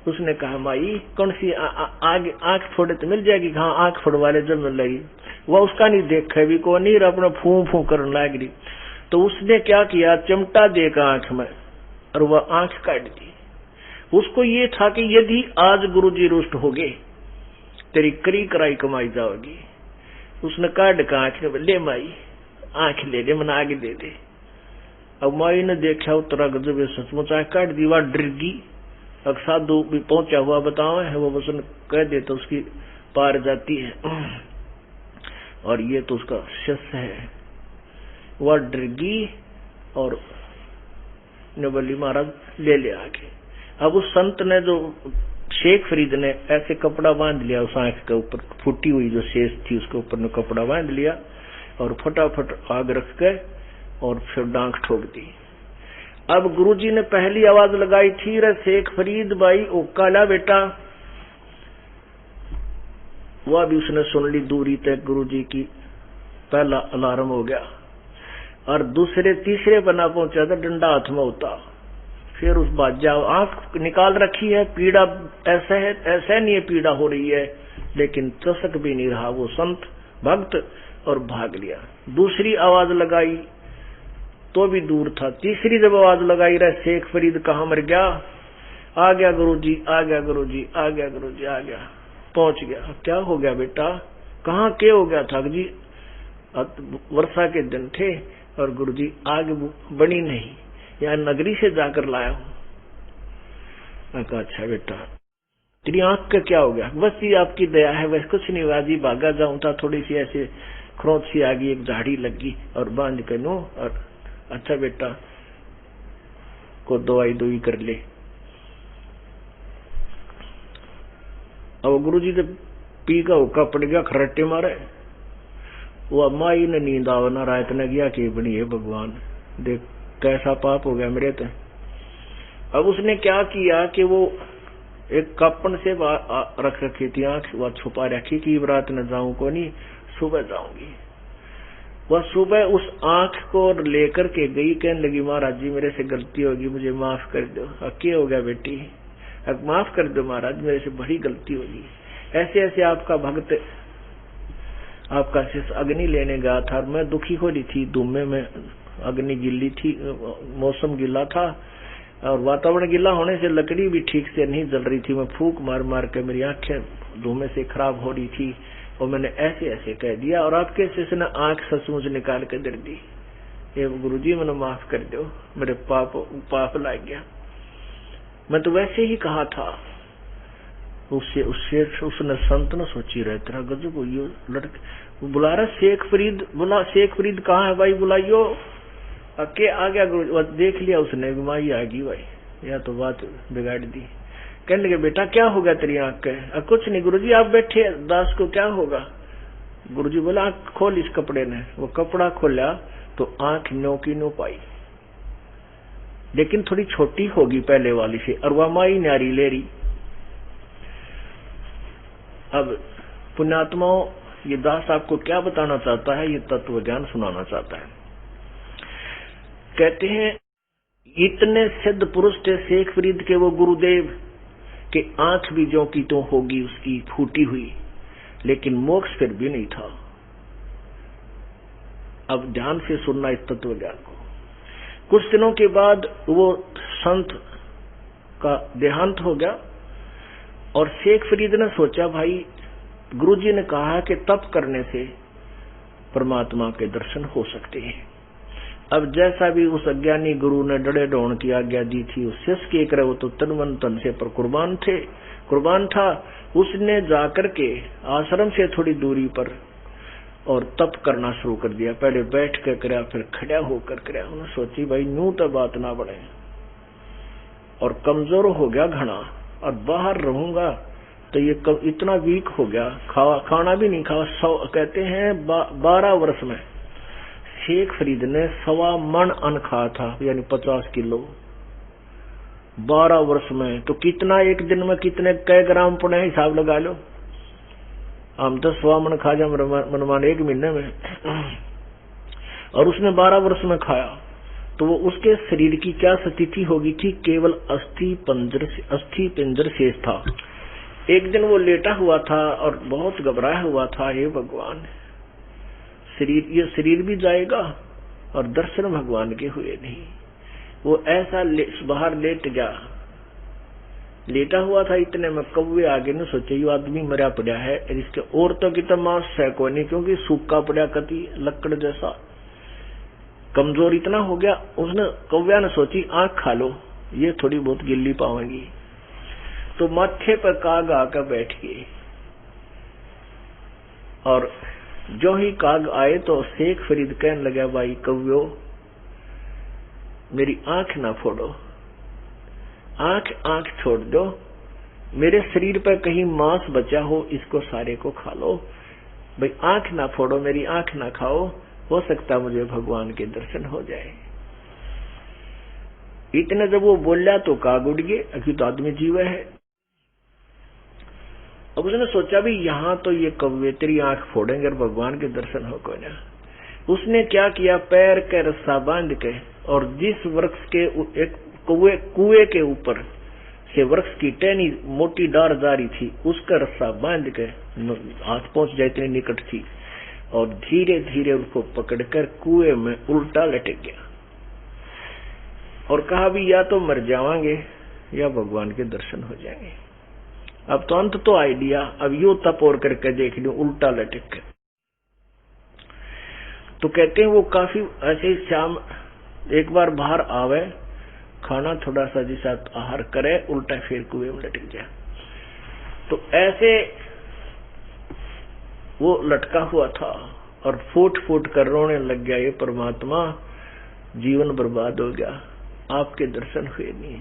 उसने कहा, माई कौन सी आग, आंख फोड़े तो मिल जाएगी, हाँ आंख फोड़वा ले जब मिल लगी। वह उसका नहीं देखा भी को नहीं, अपना फू फू करने लग रही। तो उसने क्या किया, चिमटा देकर आंख में और वह आंख काट दी। उसको ये था कि यदि आज गुरुजी रुष्ट हो गए, तेरी करी कराई कमाई जाओगी। उसने काट का आंख, ले माई आंख ले दे, मना आगे दे दे। अब माई ने देखा उतरा गजब, सचमुच आंख काट दी। वह डर गई। अब साधु भी पहुंचा हुआ बतावे है, वो वचन कह दे तो उसकी पार जाती है, और ये तो उसका शिष्य है। वह डर गई और ने बोली, महाराज ले ले आगे। अब उस संत ने, जो शेख फरीद ने, ऐसे कपड़ा बांध लिया उस आंख के ऊपर, फूटी हुई जो शेष थी उसके ऊपर ने कपड़ा बांध लिया और फटाफट आग रख के और फिर डांक ठोक दी। अब गुरुजी ने पहली आवाज लगाई थी, रे शेख फरीद भाई, ओ काला बेटा, वह भी उसने सुन ली दूरी तक गुरुजी की। पहला अलार्म हो गया और दूसरे तीसरे बना पहुंचा था, डंडा हाथ में होता। फिर उस बाजा आंख निकाल रखी है, पीड़ा ऐसा है, ऐसा नहीं है पीड़ा हो रही है, लेकिन चसक भी नहीं रहा वो संत भक्त और भाग लिया। दूसरी आवाज लगाई तो भी दूर था। तीसरी जब आवाज लगाई रहे, शेख फरीद कहाँ मर गया? आ गया गुरुजी, आ गया गुरुजी, आ गया गुरुजी, आ गया, पहुंच गया। क्या हो गया बेटा? कहाँ के हो गया था जी? वर्षा के दिन थे और गुरुजी आग बनी नहीं, या नगरी से जाकर लाया हूं। मैं कहा अच्छा बेटा, तेरी आंख का क्या हो गया? बस ये आपकी दया है, वैसे कुछ नहीं हुआ जी, भागा जाऊं था, थोड़ी सी ऐसे खरोंच सी आ गई, एक झाड़ी लगी और बांध कर नो। और अच्छा बेटा को दवाई दुई कर ले। अब गुरुजी तो पी का हुक्का पड़ गया, खरट्टे मारे। वो माई ने नींद आवना रात ने गया कि बनी है भगवान, देख कैसा पाप हो गया मेरे तो। अब उसने क्या किया कि वो एक कपन से रख रखी थी आंख, वह छुपा रखी कि रात न जाऊं को नहीं, सुबह जाऊंगी। वह सुबह उस आंख को लेकर के गई, कहने लगी महाराज जी मेरे से गलती होगी, मुझे माफ कर दो। क्या हो गया बेटी? अब माफ कर दो महाराज, मेरे से बड़ी गलती होगी। ऐसे ऐसे आपका भक्त आपका शिष्य अग्नि लेने गया था, मैं दुखी हो रही थी, धुएं में अग्नि गिल्ली थी, मौसम गिला था और वातावरण गिला होने से लकड़ी भी ठीक से नहीं जल रही थी। मैं फूंक मार मार के मेरी आंखें धुएं से खराब हो रही थी और मैंने ऐसे ऐसे कह दिया और आपके शिष्य ने आंख सचमुच निकाल के दे दी। ये गुरुजी मैंने माफ कर दो, मेरे पाप लग गया। मैं तो वैसे ही कहा था। उसने संत ने सोची रहे तेरा गजब हुई लड़के बुला रहा शेख फरीद, बुला शेख फरीद कहाँ है भाई, बुलाइयो। के आ गया गुरु, देख लिया उसने बीमारी आ गई भाई, या तो बात बिगाड़ दी। कहने लगे बेटा क्या हो गया तेरी आंख के? कुछ नहीं गुरुजी, आप बैठे, दास को क्या होगा? गुरुजी बोला आंख खोल इस कपड़े ने। वो कपड़ा खोला तो आंख नो की नो पाई, लेकिन थोड़ी छोटी होगी पहले वाली से, और वह माई न्यारी ले रही। अब पुण्यात्माओं, ये दास आपको क्या बताना चाहता है? ये तत्व ज्ञान सुनाना चाहता है। कहते हैं इतने सिद्ध पुरुष थे शेख फरीद के वो गुरुदेव कि आंख भी जो की तो होगी उसकी फूटी हुई, लेकिन मोक्ष फिर भी नहीं था। अब ध्यान से सुनना इस तत्व ज्ञान को। कुछ दिनों के बाद वो संत का देहांत हो गया और शेख फरीद ने सोचा भाई गुरुजी ने कहा कि तप करने से परमात्मा के दर्शन हो सकते हैं। अब जैसा भी उस अज्ञानी गुरु ने डड़े डोण की आज्ञा दी थी, उस शिष्य के करे वो तो तन मन तन से पर कुर्बान था। उसने जाकर के आश्रम से थोड़ी दूरी पर और तप करना शुरू कर दिया। पहले बैठ कर कराया, फिर खड़ा होकर कराया। उन्होंने सोची भाई यूं तो बात ना बढ़े, और कमजोर हो गया घना, और बाहर रहूंगा तो ये इतना वीक हो गया, खाना भी नहीं खावा। कहते हैं 12 वर्ष में शेख फरीद ने 1.25 मन अन्न खाया था, यानी 50 किलो 12 वर्ष में। तो कितना एक दिन में कितने कै ग्राम पुणे हिसाब लगा लो। हम तो 1.25 मन खा जा मनमान एक महीने में, और उसने 12 वर्ष में खाया। तो वो उसके शरीर की क्या स्थिति होगी थी? केवल अस्थि पिंजर शेष था। एक दिन वो लेटा हुआ था और बहुत घबराया हुआ था, हे भगवान ये शरीर भी जाएगा और दर्शन भगवान के हुए नहीं। वो ऐसा बाहर लेट गया, लेटा हुआ था। इतने में कौवे आगे ने सोचे ये आदमी मरा पड़ा है, इसके औरतों की तो मांस है कोई नहीं, क्योंकि सूखा पड़ा कति लकड़ जैसा, कमजोर इतना हो गया। उसने कौव्या ने सोची आंख खा लो, ये थोड़ी बहुत गिल्ली पावेंगी। तो माथे पर काग आकर बैठ गए, और जो ही काग आए तो शेख फरीद कहने लगा भाई कव्यो मेरी आंख ना फोड़ो, आंख छोड़ दो, मेरे शरीर पर कहीं मांस बचा हो इसको सारे को खा लो, भाई आंख ना फोड़ो, मेरी आंख ना खाओ, हो सकता मुझे भगवान के दर्शन हो जाए। इतने जब वो बोला तो काग उड़ गए, अभी तो आदमी जीव है। अब उसने सोचा भी यहाँ तो ये कौवे तेरी आंख फोड़ेंगे और भगवान के दर्शन हो को ना। उसने क्या किया, पैर के रस्सा बांध के और जिस वृक्ष के एक कुएं के ऊपर से वृक्ष की टहनी मोटी डार जारी थी, उसका रस्सा बांध के हाथ पहुंच जाए इतनी निकट थी, और धीरे धीरे उसको पकड़कर कुएं में उल्टा लटक गया और कहा भी या तो मर जावांगे या भगवान के दर्शन हो जाएंगे। अब तो अंत तो आइडिया, अब यो तप और करके देख लो, उल्टा लटक के। तो कहते हैं वो काफी ऐसे शाम एक बार बाहर आवे, खाना थोड़ा सा जिसा आहार करे, उल्टा फिर कुएं में लटक जाए। तो ऐसे वो लटका हुआ था और फूट फूट कर रोने लग गया, ये परमात्मा जीवन बर्बाद हो गया, आपके दर्शन हुए नहीं।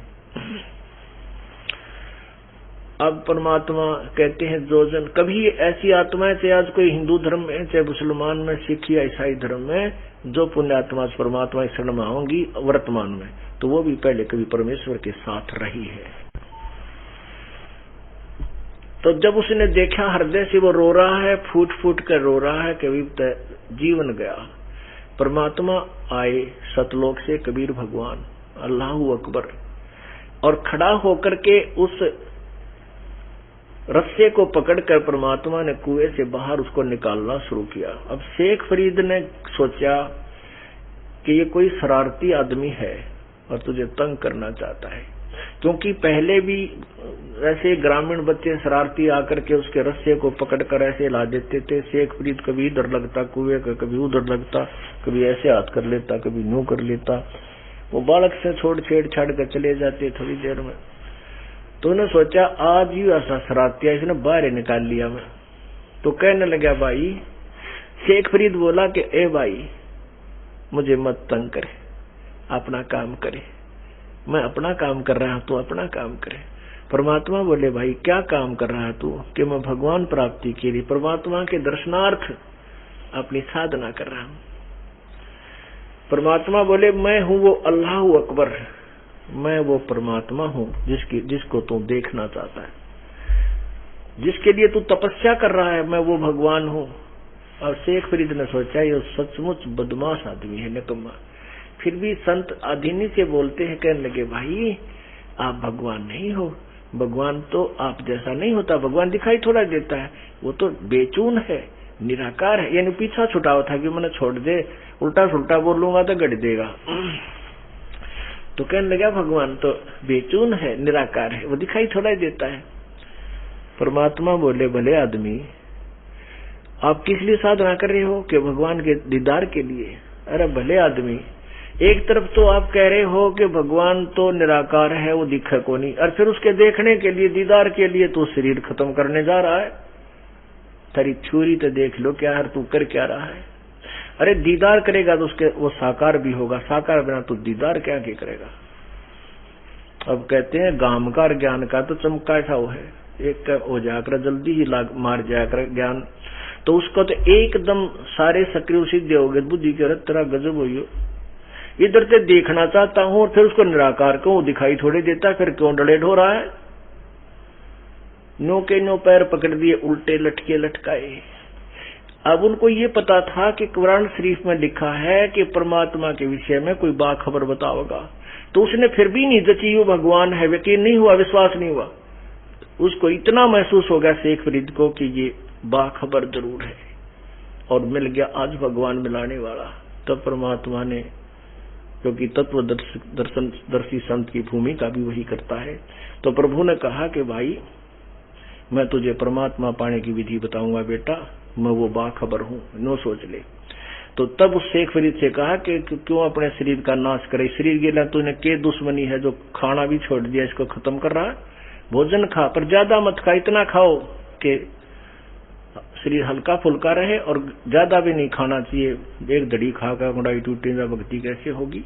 अब परमात्मा कहते हैं जो जन कभी ऐसी आत्माएं, चाहे आज कोई हिंदू धर्म में, चाहे मुसलमान में, सिख या ईसाई धर्म में, जो पुण्य आत्मा परमात्मा की शरण में आऊंगी वर्तमान में, तो वो भी पहले कभी परमेश्वर के साथ रही है। तो जब उसने देखा हृदय से वो रो रहा है, फूट फूट कर रो रहा है, कभी जीवन गया, परमात्मा आए सतलोक से, कबीर भगवान, अल्लाहू अकबर, और खड़ा होकर के उस रस्से को पकड़कर परमात्मा ने कुएं से बाहर उसको निकालना शुरू किया। अब शेख फरीद ने सोचा कि ये कोई शरारती आदमी है और तुझे तंग करना चाहता है, क्योंकि पहले भी ऐसे ग्रामीण बच्चे शरारती आकर के उसके रस्से को पकड़कर ऐसे ला देते थे। शेख फरीद कभी इधर लगता कुएं का, कभी उधर लगता, कभी ऐसे हाथ कर लेता, कभी यूं कर लेता। वो बालक से छोड़ छेड़ छाड़ कर चले जाते थोड़ी देर में। तो उन्होंने सोचा आज ही ऐसा शरारतिया इसने बाहर निकाल लिया मैं। तो कहने लगा भाई, शेख फरीद बोला कि ए भाई मुझे मत तंग करे, अपना काम करे, मैं अपना काम कर रहा हूं, तू अपना काम करे। परमात्मा बोले भाई क्या काम कर रहा है तू? कि मैं भगवान प्राप्ति के लिए, परमात्मा के दर्शनार्थ अपनी साधना कर रहा हूं। परमात्मा बोले मैं हूं वो अल्लाहू अकबर, मैं वो परमात्मा हूं जिसको तू देखना चाहता है, जिसके लिए तू तपस्या कर रहा है, मैं वो भगवान हूं। और शेख फरीद ने सोचा ये सचमुच बदमाश आदमी है, निकम्मा। फिर भी संत आधीनी से बोलते हैं, कहने लगे भाई आप भगवान नहीं हो, भगवान तो आप जैसा नहीं होता, भगवान दिखाई थोड़ा देता है, वो तो बेचून है, निराकार है। यानी पीछा छुटावा था कि मैंने छोड़ दे, उल्टा सुल्टा बोलूंगा तो गड़ देगा। तो कहने लगा भगवान तो बेचून है, निराकार है, वो दिखाई थोड़ा ही देता है। परमात्मा बोले भले आदमी आप किस लिए साधना कर रहे हो? कि भगवान के दीदार के लिए। अरे भले आदमी, एक तरफ तो आप कह रहे हो कि भगवान तो निराकार है, वो दिखे को नहीं, और फिर उसके देखने के लिए, दीदार के लिए तो शरीर खत्म करने जा रहा है। तेरी छुरी तो देख लो क्या है, तू कर क्या रहा है? अरे दीदार करेगा तो उसके वो साकार भी होगा, साकार बिना तो दीदार क्या करेगा। अब कहते हैं गामकार ज्ञान का तो चमका था वो है, एक हो जाकर जल्दी ही मार जाकर ज्ञान, तो उसको तो एकदम सारे सक्रिय सिद्ध हो गए, बुद्धि के रत तेरा गजब हो। इधर से देखना चाहता हूं और फिर उसको निराकार को दिखाई थोड़ी देता, फिर क्यों डलेड हो रहा है? नो के नो पैर पकड़ दिए, उल्टे लटके लटकाए। अब उनको ये पता था कि कुरान शरीफ में लिखा है कि परमात्मा के विषय में कोई बाखबर बताओगा, तो उसने फिर भी नहीं जची वो भगवान है, यकीन नहीं हुआ, विश्वास नहीं हुआ। उसको इतना महसूस हो गया शेख फरीद को कि ये बाखबर जरूर है, और मिल गया आज भगवान मिलाने वाला। तब परमात्मा ने, क्योंकि तत्व दर्शी संत की भूमिका भी वही करता है, तो प्रभु ने कहा कि भाई मैं तुझे परमात्मा पाने की विधि बताऊंगा बेटा, मैं वो बाखबर हूं, नो सोच ले। तो तब उस शेख फरीद से कहा कि क्यों अपने शरीर का नाश करे, शरीर के लिए तूने के दुश्मनी है जो खाना भी छोड़ दिया, इसको खत्म कर रहा है। भोजन खा पर ज्यादा मत खा, इतना खाओ कि शरीर हल्का फुल्का रहे, और ज्यादा भी नहीं खाना चाहिए। एक धड़ी खाकर गुड़ाई टूटे जा भक्ति कैसे होगी।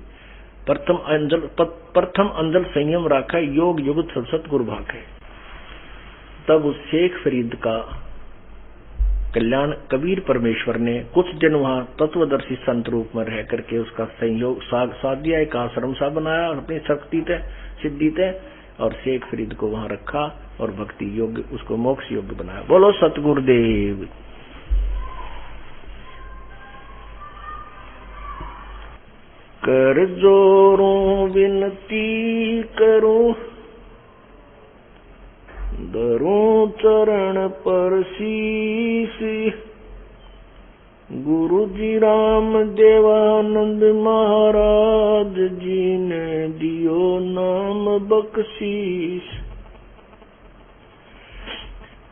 प्रथम अंजल संयम राखा, योग युग सतगुरु भाखे। तब उस शेख फरीद का कल्याण कबीर परमेश्वर ने कुछ दिन वहां तत्वदर्शी संत रूप में रह करके उसका संयोग साथ दिया, एक आश्रम सा बनाया अपनी शक्ति थे सिद्धि थे, और शेख फरीद को वहां रखा और भक्ति योग्य, उसको मोक्ष योग्य बनाया। बोलो सतगुरुदेव। कर जोरों विनती करूं, धरूं चरण पर शीश, गुरु जी राम देवानंद महाराज जी ने दियो नाम बख्शीश।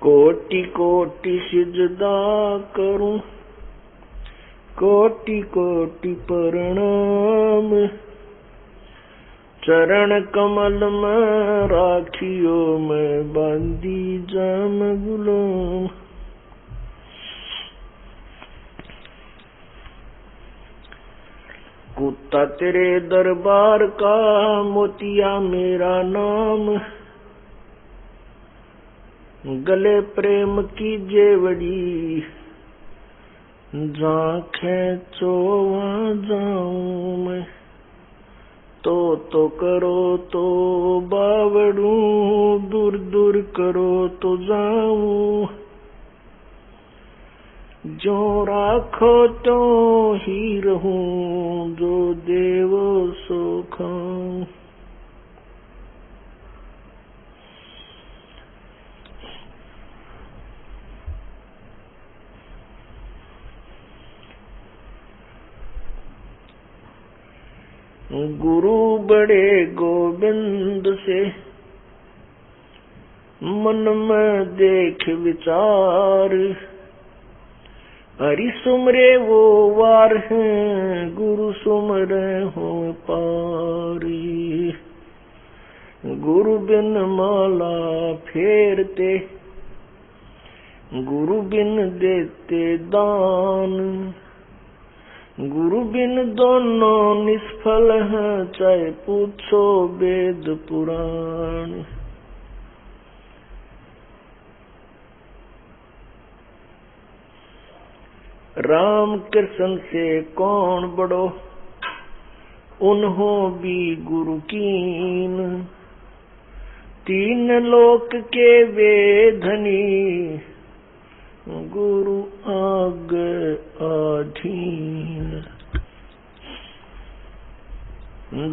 कोटि कोटि सिजदा करूं, कोटि कोटि प्रणाम, चरण कमल में राखियो मैं बांधी जाम गुलाम। कुत्ता तेरे दरबार का, मोतिया मेरा नाम, गले प्रेम की जेवड़ी, जहाँ खेचो वहाँ जाऊं मैं। तो करो तो बावड़ू, दूर दूर करो तो जाऊं। जो राखो तो ही रहूं, जो देवो सो खाऊं। गुरु बड़े गोविंद से, मन में देख विचार, हरि सुमरे वो वार हैं, गुरु सुमरे हो पारी। गुरु बिन माला फेरते, गुरु बिन देते दान, गुरु बिन दोनों निष्फल हैं, चाहे पूछो वेद पुराण। राम कृष्ण से कौन बड़ो, उन्हों भी गुरु कीन। तीन लोक के वे धनी, गुरु आगे अधीन।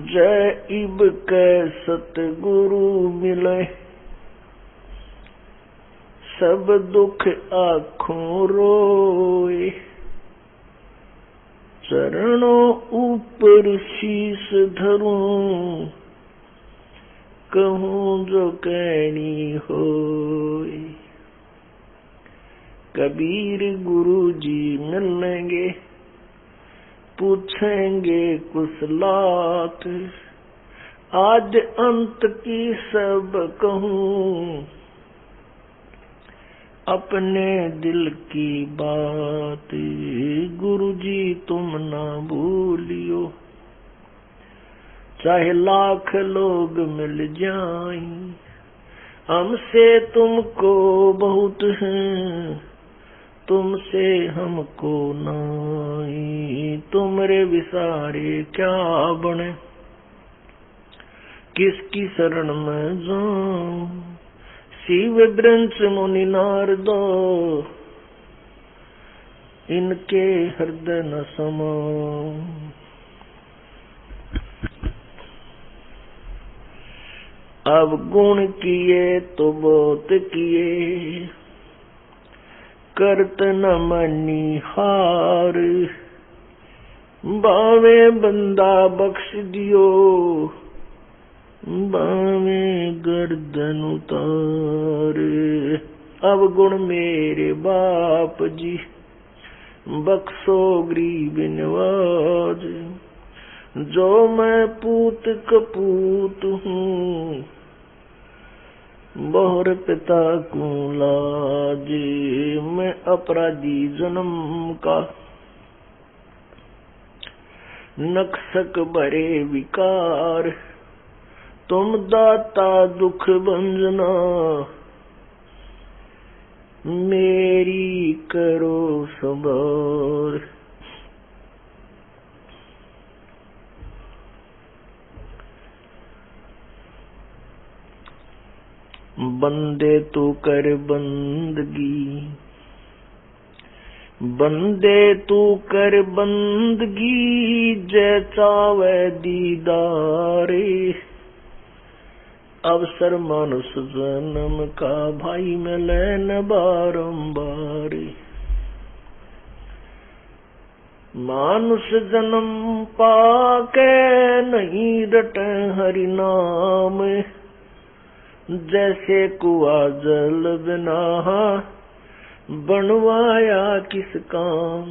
जय इब के सतगुरु मिले, सब दुख आँखों रोए। चरणों ऊपर शीश धरूं, कहूँ जो कहनी होए। कबीर गुरु जी मिलेंगे, पूछेंगे कुशलात। आज अंत की सब कहूँ, अपने दिल की बात। गुरु जी तुम ना भूलियो, चाहे लाख लोग मिल जाएं, हमसे तुमको बहुत है, तुमसे हमको नाई। तुमरे विसारे क्या बने, किसकी शरण में जाऊं। शिव ग्रंथ मुनि नारदो, इनके हृदय न समाऊं। अब गुण किए तो बहुत किए, करत न मनी हार। बावे बंदा बख्श दियो, बावे गर्दन उतार। अब गुण मेरे बाप जी, बख्शो गरीब नवाज। जो मैं पूत कपूत हूँ, बहुर पिता को लाज। मैं अपराधी जन्म का, नक्सक भरे विकार। तुम दाता दुख भंजना, मेरी करो संभार। बंदे तू कर बंदगी, बंदे तू कर बंदगी, जय चावे दीदारे। अवसर मानुष जन्म का, भाई मिले न बारंबार। मानुष जन्म पाके नहीं रटे हरि नाम, जैसे कुआ जल बिना बनवाया किस काम।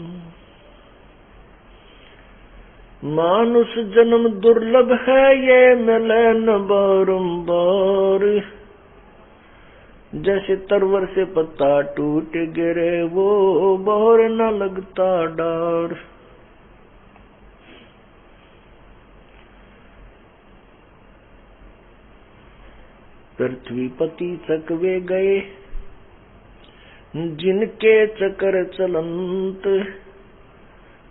मानुष जन्म दुर्लभ है, ये मिले न बारंबार। जैसे तरवर से पत्ता टूट गिरे, वो बोर न लगता डार। पृथ्वीपति चकवे गए, जिनके चक्र चलंत।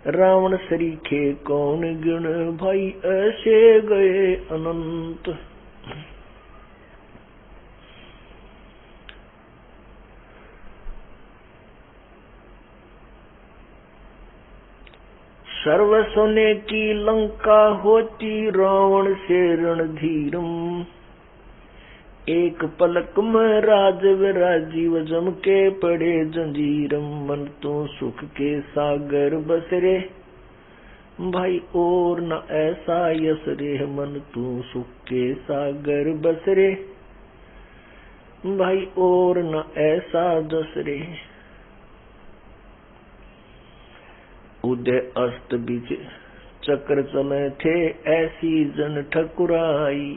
रावण सरीखे कौन गिण, भाई ऐसे गए अनंत। सर्व सोने की लंका होती, रावण से रणधीरम। एक पलक में राज विराजीव, जम के पड़े जंजीरम। मन तो सुख के सागर बसरे, भाई और न ऐसा यस रे। मन तू सुख के सागर बसरे, भाई और न ऐसा जस रे। उदय अस्त बीच चक्र चले थे, ऐसी जन ठकुराई।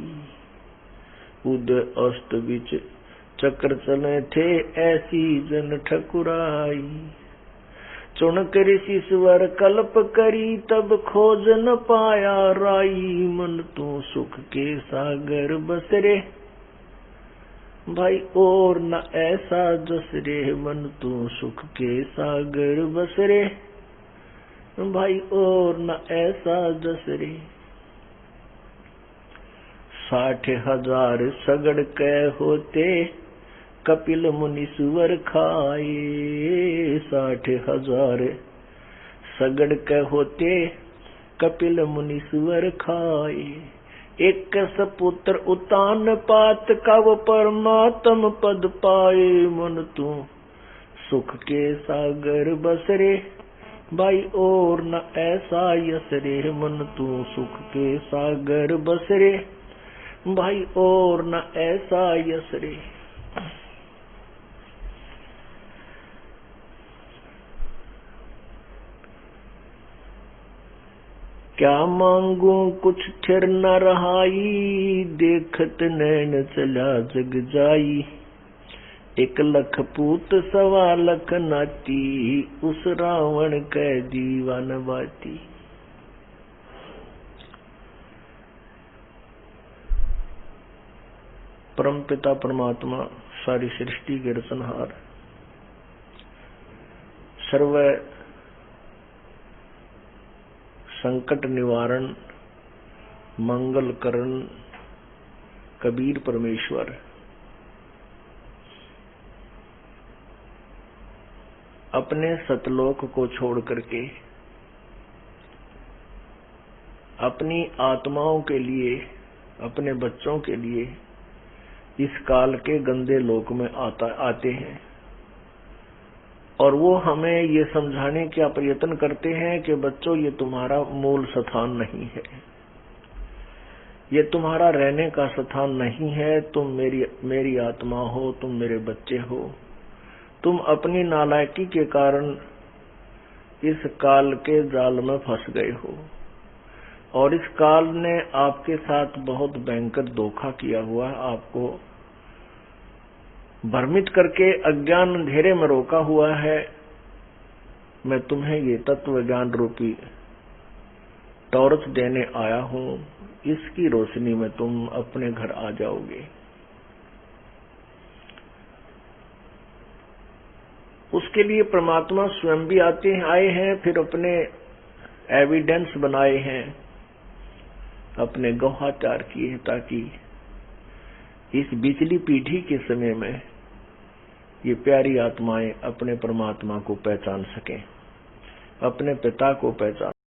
उदय अस्त बीच चक्र चले थे, ऐसी जन ठकुराई। चुनक ऋषि स्वर कल्प करी, तब खोज न पाया राई। मन तू सुख के सागर बसरे, भाई और न ऐसा जस रे। मन तू सुख के सागर बसरे, भाई और न ऐसा जस रे। 60,000 सगड़ के होते, कपिल मुनि सुवर खाए। 60,000 सगड़ के होते, कपिल मुनि सुवर खाए। एक सपुत्र उतान पात, कव परमात्म पद पाए। मन तू सुख के सागर बसरे, भाई और न ऐसा यस रे। मन तू सुख के सागर बसरे, भाई और न ऐसा यस रे। क्या मांगू कुछ ठिर न रहाई, देखत नैन चला जग जाई। 1 लख पूत 1.25 लाख नाती, उस रावण कै दीवान बाती। परम पिता परमात्मा सारी सृष्टि के रचनहार, सर्व संकट निवारण, मंगल करण कबीर परमेश्वर अपने सतलोक को छोड़ करके अपनी आत्माओं के लिए, अपने बच्चों के लिए इस काल के गंदे लोक में आते हैं। और वो हमें ये समझाने का प्रयत्न करते हैं कि बच्चों, ये तुम्हारा मूल स्थान नहीं है, ये तुम्हारा रहने का स्थान नहीं है। तुम मेरी आत्मा हो, तुम मेरे बच्चे हो। तुम अपनी नालायकी के कारण इस काल के जाल में फंस गए हो, और इस काल ने आपके साथ बहुत भयंकर धोखा किया हुआ है। आपको भ्रमित करके अज्ञान अंधेरे में रोका हुआ है। मैं तुम्हें ये तत्व ज्ञान रूपी टॉर्च देने आया हूं, इसकी रोशनी में तुम अपने घर आ जाओगे। उसके लिए परमात्मा स्वयं भी आए हैं, फिर अपने एविडेंस बनाए हैं, अपने गवाचार किए, ताकि इस बिचली पीढ़ी के समय में ये प्यारी आत्माएं अपने परमात्मा को पहचान सकें, अपने पिता को पहचान